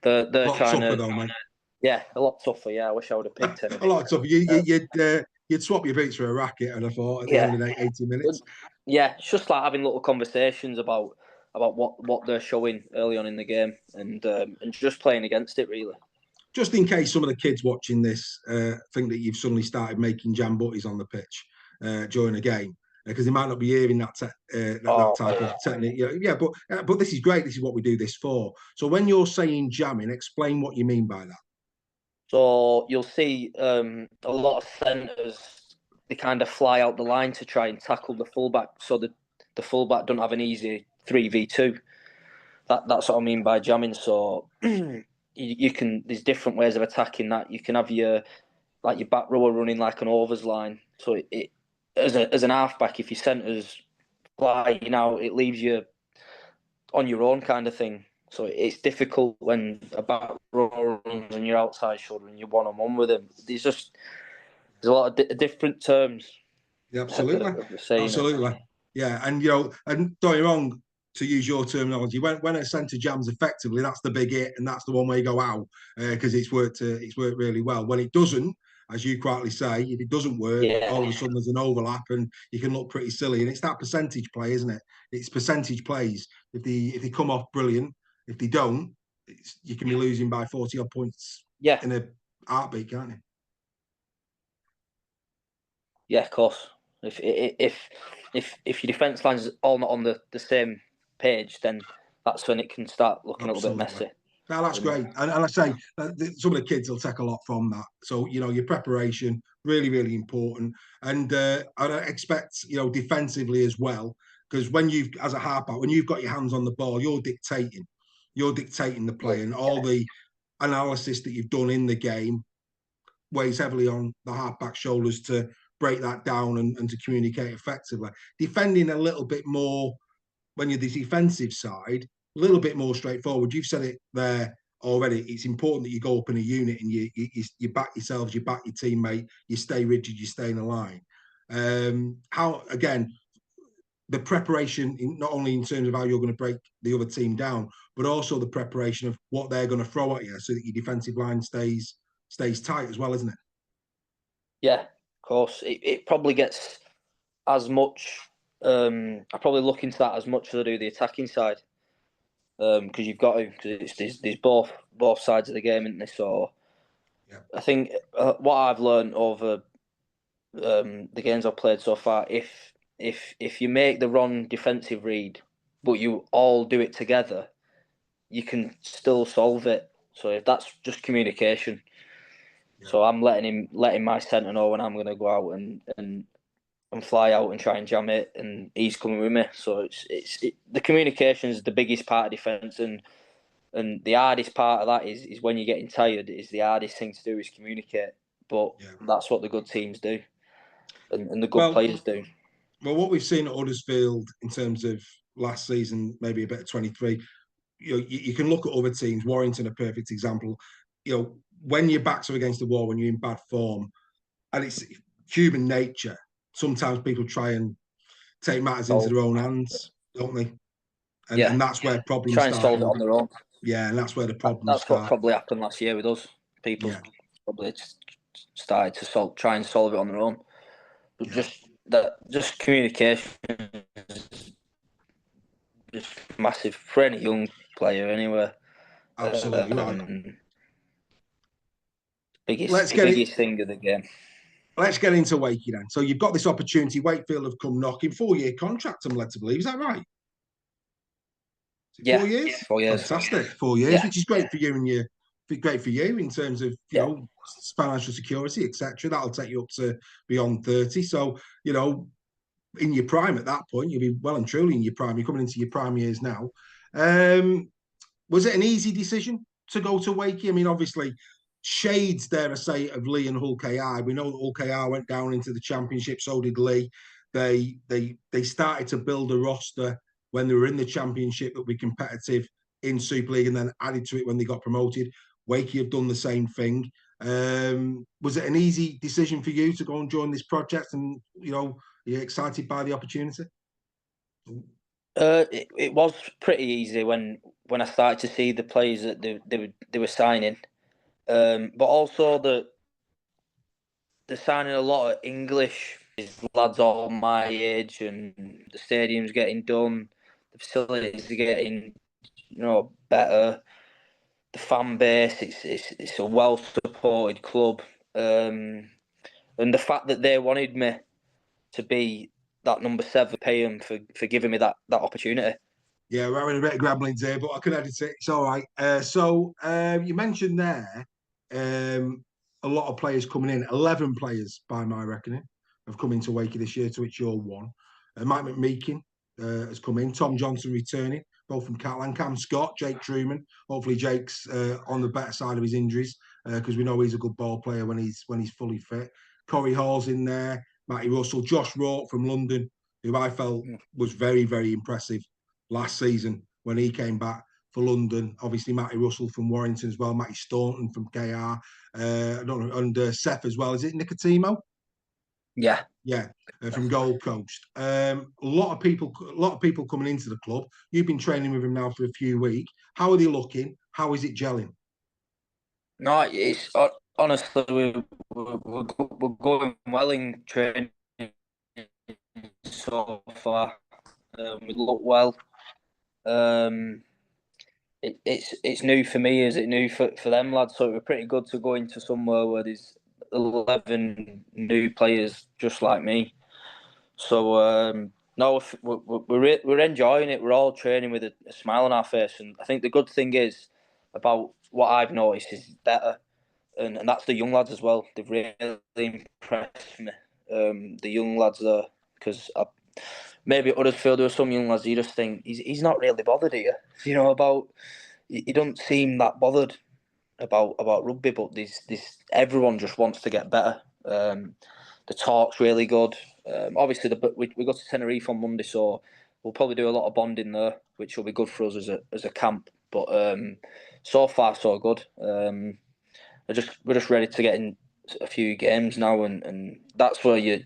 they're A lot trying tougher to though, mate. yeah, a lot tougher. Yeah, I wish I would have picked tennis. A lot tougher. You'd swap your boots for a racket, and I thought at the Yeah, end of the day, 80 minutes. yeah, it's just like having little conversations about what they're showing early on in the game and just playing against it really. Just in case some of the kids watching this think that you've suddenly started making jam butties on the pitch during a game, because they might not be hearing that Oh type of yeah. technique. Yeah, but this is great. This is what we do this for. So when you're saying jamming, explain what you mean by that. So you'll see a lot of centres they kind of fly out the line to try and tackle the fullback, so the fullback don't have an easy 3v2. That's what I mean by jamming. So you can there's different ways of attacking that. You can have your back rower running like an overs line. So it as an halfback, if your centres fly, it leaves you on your own kind of thing. So it's difficult when a back row runs on your outside shoulder and you're one on one with him. There's a lot of different terms Yeah, absolutely, of saying it. absolutely. Yeah, and you know, and don't get me wrong. To use your terminology, when a centre jams effectively, that's the big hit, and that's the one where you go out because it's worked really well. When it doesn't, as you rightly say, if it doesn't work, Yeah, all of a sudden there's an overlap, and you can look pretty silly. And it's that percentage play, isn't it? It's percentage plays. If they come off brilliant, if they don't, you can be losing by 40 odd points yeah, in a heartbeat, can't you? yeah, of course. If your defence line's all not on the same page, then that's when it can start looking a little bit Absolutely. messy. No, that's And great. And I say some of the kids will take a lot from that. So, you know, your preparation, really, really important. And I expect, you know, defensively as well, because as a halfback, when you've got your hands on the ball, you're dictating the play and all the analysis that you've done in the game weighs heavily on the halfback shoulders to break that down and to communicate effectively. Defending a little bit more when you're the defensive side, a little bit more straightforward. You've said it there already. It's important that you go up in a unit and you back yourselves, you back your teammate, you stay rigid, you stay in a line. How again the preparation, not only in terms of how you're going to break the other team down, but also the preparation of what they're going to throw at you, so that your defensive line stays tight as well, isn't it? yeah, of course, it probably gets as much. I probably look into that as much as I do the attacking side because you've got to because there's both sides of the game, isn't there? So Yeah. I think what I've learned over the games I've played so far, if you make the wrong defensive read, but you all do it together, you can still solve it. So if that's just communication, So I'm letting my centre know when I'm going to go out and fly out and try and jam it, and he's coming with me. So the communication is the biggest part of defence, and the hardest part of that is when you're getting tired. Is the hardest thing to do is communicate, but that's what the good teams do, and the good players do. Well, what we've seen at Huddersfield in terms of last season, maybe a bit of 23, you can look at other teams. Warrington, a perfect example. When your backs are against the wall, when you're in bad form, and it's human nature. Sometimes people try and take matters into their own hands, don't they? And that's where problems try and start. solve it on their own. Yeah, and that's where the problems start. That's what probably happened last year with us. People probably started to try and solve it on their own. But just communication is massive for any young player anyway. Absolutely right. Biggest thing of the game. Let's get into Wakey then. So you've got this opportunity. Wakefield have come knocking, 4-year contract, I'm led to believe. Is that right? Is it 4 years? 4 years. Fantastic. 4 years, which is great for you and great for you in terms of financial security, etc. That'll take you up to beyond 30. So, in your prime at that point, you'll be well and truly in your prime. You're coming into your prime years now. Was it an easy decision to go to Wakey? I mean, obviously, shades, dare I say, of Lee and Hull KR. We know that Hull KR went down into the Championship, so did Lee. They started to build a roster when they were in the Championship that would be competitive in Super League, and then added to it when they got promoted. Wakey have done the same thing. Was it an easy decision for you to go and join this project? And are you excited by the opportunity? It was pretty easy when I started to see the players that they were signing, but also they're signing a lot of English lads all my age, and the stadium's getting done, the facilities are getting better, the fan base, it's a well supported club, and the fact that they wanted me to be that number 7, pay them for giving me that opportunity. Yeah, we're having a bit of grumblings here, but I can edit it. It's all right. So you mentioned there a lot of players coming in. 11 players, by my reckoning, have come into Wakey this year, to which you're one. Mike McMeekin has come in. Tom Johnson returning, both from Catalan. Cam Scott, Jake Truman. Hopefully Jake's on the better side of his injuries, because we know he's a good ball player when he's fully fit. Corey Hall's in there. Matty Russell. Josh Rourke from London, who I felt was very, very impressive last season when he came back for London. Obviously, Matty Russell from Warrington as well, Matty Staunton from KR, I don't know, and Seth as well. Is it Nicotimo? Yeah, from Gold Coast. A lot of people coming into the club. You've been training with him now for a few weeks. How are they looking? How is it gelling? No, it's honestly we're going well in training so far. We look well. It's new for me. Is it new for them lads? So we're pretty good to go into somewhere where there's 11 new players just like me. So no, we're enjoying it. We're all training with a smile on our face, and I think the good thing is about what I've noticed is better, and that's the young lads as well. They've really impressed me. The young lads there, because maybe at Huddersfield there were some young lads you just think he's not really bothered here. About he don't seem that bothered about rugby, but this everyone just wants to get better. The talk's really good. Obviously, we go to Tenerife on Monday, so we'll probably do a lot of bonding there, which will be good for us as a camp. But so far, so good. We're just ready to get in a few games now, and that's where you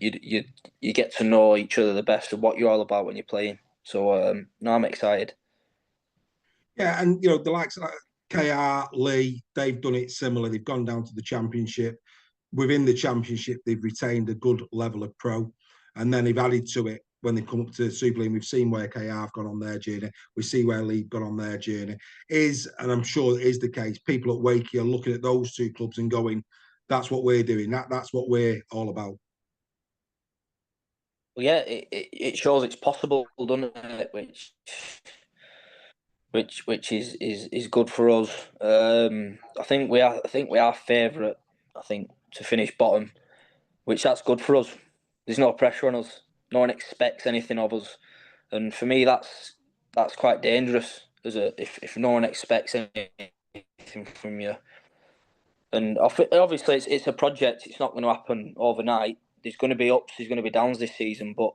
get to know each other the best and what you're all about when you're playing. So no, I'm excited. Yeah, and the likes of KR, Lee, they've done it similar. They've gone down to the Championship. Within the Championship, they've retained a good level of pro, and then they've added to it when they've come up to the Super League. We've seen where KR have gone on their journey. We see where Lee gone on their journey. And I'm sure it is the case, people at Wakey are looking at those two clubs and going, that's what we're doing. That's what we're all about. Well, yeah, it shows it's possible, doesn't it? Which is good for us. I think we are favourite I think, to finish bottom, which that's good for us. There's no pressure on us. No one expects anything of us, and for me, that's quite dangerous. If no one expects anything from you, and obviously it's a project. It's not going to happen overnight. There's going to be ups, there's going to be downs this season, but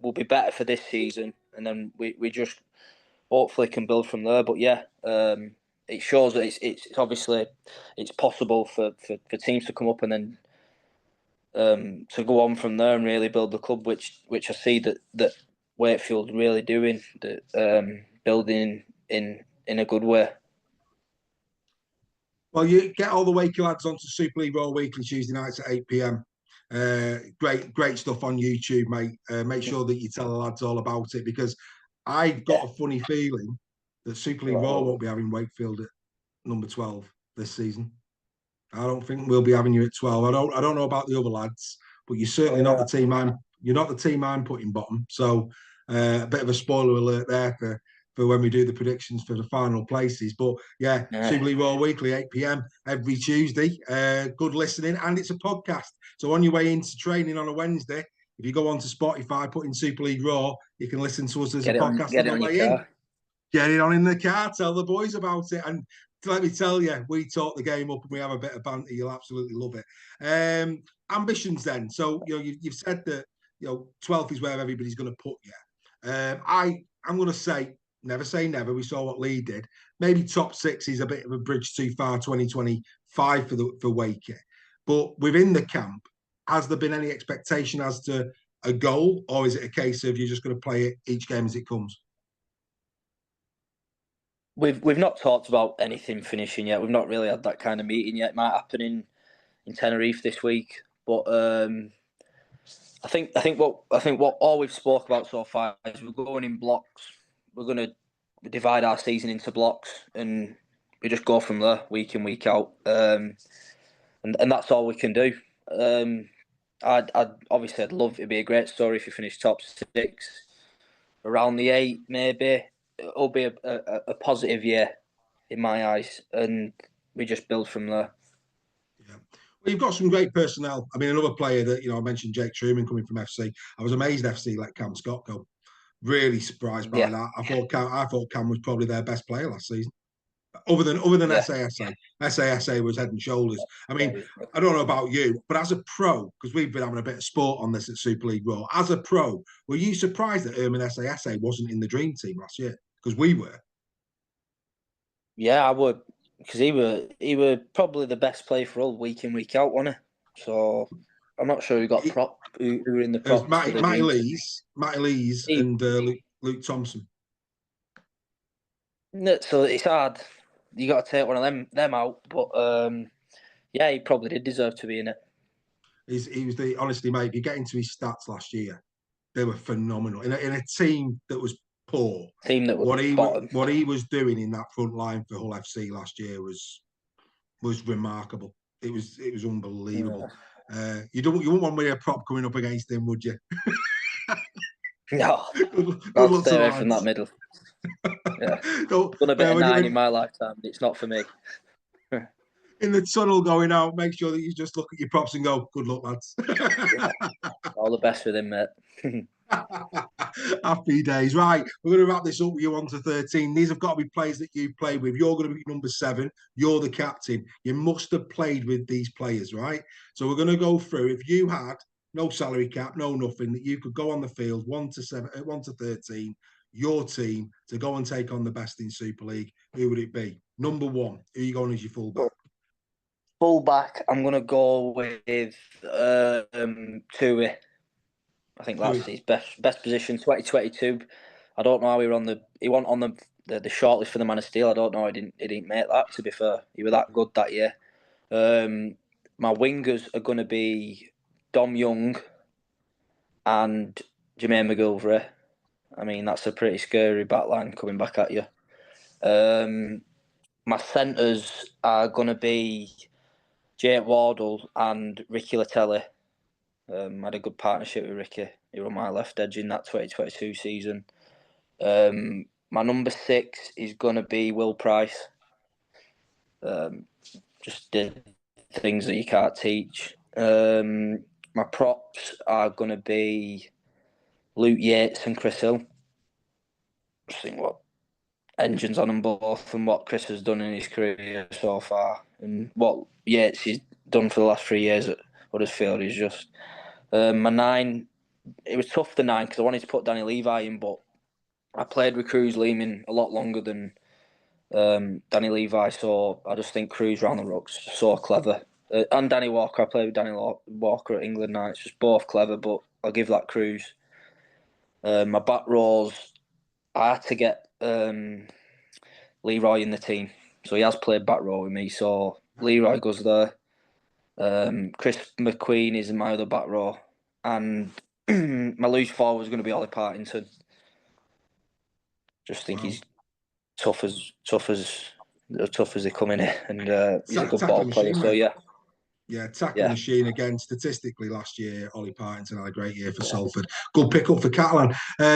we'll be better for this season, and then we just hopefully can build from there. But yeah, it shows that it's obviously it's possible for teams to come up and then to go on from there and really build the club, which I see that Wakefield really doing, that building in a good way. Well, you get all the Wakey lads onto Super League Raw weekly Tuesday nights at 8 p.m. Great stuff on YouTube, mate. Make sure that you tell the lads all about it, because I've got a funny feeling that Super League Raw won't be having Wakefield at number 12 this season. I don't think we'll be having you at 12. I don't know about the other lads, but you're certainly not the team I'm putting bottom. So a bit of a spoiler alert there for when we do the predictions for the final places. But yeah, Super League Raw Weekly, 8 p.m. every Tuesday. Good listening, and it's a podcast. So on your way into training on a Wednesday, if you go onto Spotify, put in Super League Raw, you can listen to us as a podcast on the way in. Get it on in the car, tell the boys about it. And let me tell you, we talk the game up and we have a bit of banter. You'll absolutely love it. Ambitions then. So, you've said that, 12th is where everybody's going to put you. I'm going to say never. We saw what Lee did. Maybe top 6 is a bit of a bridge too far, 2025 for Wakey. But within the camp, has there been any expectation as to a goal, or is it a case of you're just going to play it each game as it comes? We've not talked about anything finishing yet. We've not really had that kind of meeting yet. It might happen in Tenerife this week, but I think what all we've spoke about so far is we're going in blocks. We're going to divide our season into blocks, and we just go from there week in, week out, and that's all we can do. I'd obviously I'd love, it'd be a great story if you finish top 6, around the 8 maybe. It'll be a positive year in my eyes, and we just build from there. Yeah. Well, you've got some great personnel. I mean, another player that, I mentioned Jake Truman coming from FC. I was amazed FC let Cam Scott go. Really surprised by that. I thought Cam was probably their best player last season. Other than SASA. SASA was head and shoulders. I mean, I don't know about you, but as a pro, because we've been having a bit of sport on this at Super League Raw, as a pro, were you surprised that SASA wasn't in the dream team last year? Because we were. Yeah, I would, because he were probably the best player for all week in, week out, wasn't he? So I'm not sure who were in the props. Matty Lees, and Luke Thompson. So it's hard. You got to take one of them out, but yeah, he probably did deserve to be in it. He was honestly, mate, if you get into his stats last year, they were phenomenal. In a team that was poor, what he was doing in that front line for Hull FC last year was remarkable. It was unbelievable. Yeah. You wouldn't want me a prop coming up against him, would you? No, I'll stay away from that middle. Yeah, done a bit of 9 in my lifetime. It's not for me. In the tunnel going out, make sure that you just look at your props and go, good luck, lads. Yeah. All the best with him, mate. Happy days. Right, we're going to wrap this up with you on to 13. These have got to be players that you play with. You're going to be number 7. You're the captain. You must have played with these players, right? So we're going to go through. If you had no salary cap, no nothing, that you could go on the field 1 to 13, your team to go and take on the best in Super League, who would it be? Number 1, who are you going as your fullback? Fullback, I'm going to go with Tui. I think that's his best position. 2022. I don't know how he went on the shortlist for the Man of Steel. I don't know. He didn't make that. To be fair, he was that good that year. My wingers are going to be Dom Young and Jermaine McGilvray. I mean, that's a pretty scary backline coming back at you. My centres are going to be Jake Wardle and Ricky Latelli. I had a good partnership with Ricky. He was on my left edge in that 2022 season. My number 6 is going to be Will Price. Just things that you can't teach. My props are going to be Luke Yates and Chris Hill. Just think what engines on them both, and what Chris has done in his career so far, and what Yates has done for the last 3 years at Huddersfield is just. My 9, it was tough, the 9, because I wanted to put Danny Levi in, but I played with Cruz Lehman a lot longer than Danny Levi, so I just think Cruz round the ruck's so clever. And Danny Walker, I played with Danny Walker at England Knights, just both clever, but I'll give that Cruz. My back rows, I had to get Leroy in the team, so he has played back row with me, so Leroy goes there. Chris McQueen is in my other back row, and my loose forward is going to be Ollie Partington. Just think he's tough as they come in it, and he's a good ball player. So tackling machine again. Statistically, last year Ollie Partington had a great year for Salford. Good pick up for Catalan.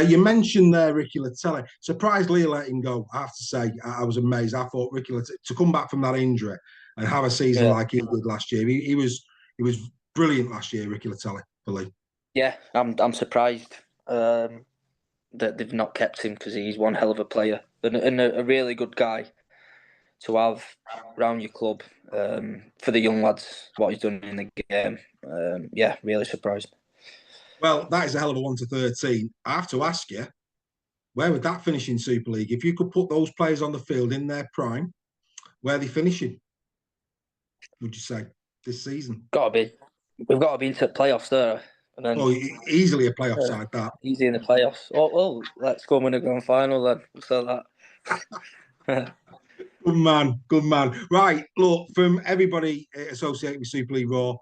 You mentioned there Ricky Latelli. Surprised Leah let him go. I have to say, I was amazed. I thought Ricky Latelli, to come back from that injury and have a season like he did last year. He was brilliant last year, Ricky Latelli, for Lee. Yeah, I'm surprised that they've not kept him, because he's one hell of a player and a really good guy to have around your club, for the young lads, what he's done in the game. Really surprised. Well, that is a hell of a 1 to 13. I have to ask you, where would that finish in Super League? If you could put those players on the field in their prime, where are they finishing, would you say, this season? We've got to be into playoffs there. And then, easily a playoff side, that. Easy in the playoffs. Oh, let's go and win a grand final then. So that. Good man. Right, look, from everybody associated with Super League Raw,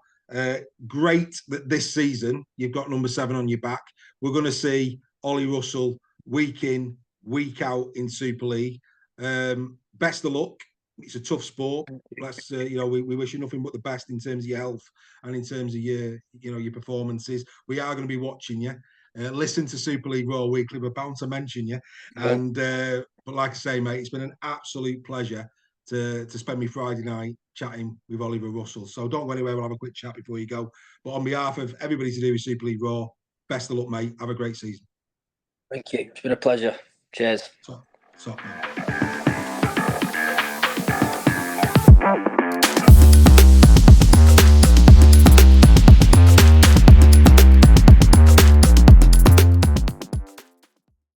great that this season you've got number 7 on your back. We're going to see Ollie Russell week in, week out in Super League. Best of luck. It's a tough sport. Let's, we wish you nothing but the best in terms of your health and in terms of your performances. We are going to be watching you. Listen to Super League Raw Weekly. We're bound to mention you. And but like I say, mate, it's been an absolute pleasure to spend me Friday night chatting with Oliver Russell. So don't go anywhere. We'll have a quick chat before you go. But on behalf of everybody to do with Super League Raw, best of luck, mate. Have a great season. Thank you. It's been a pleasure. Cheers. Top man.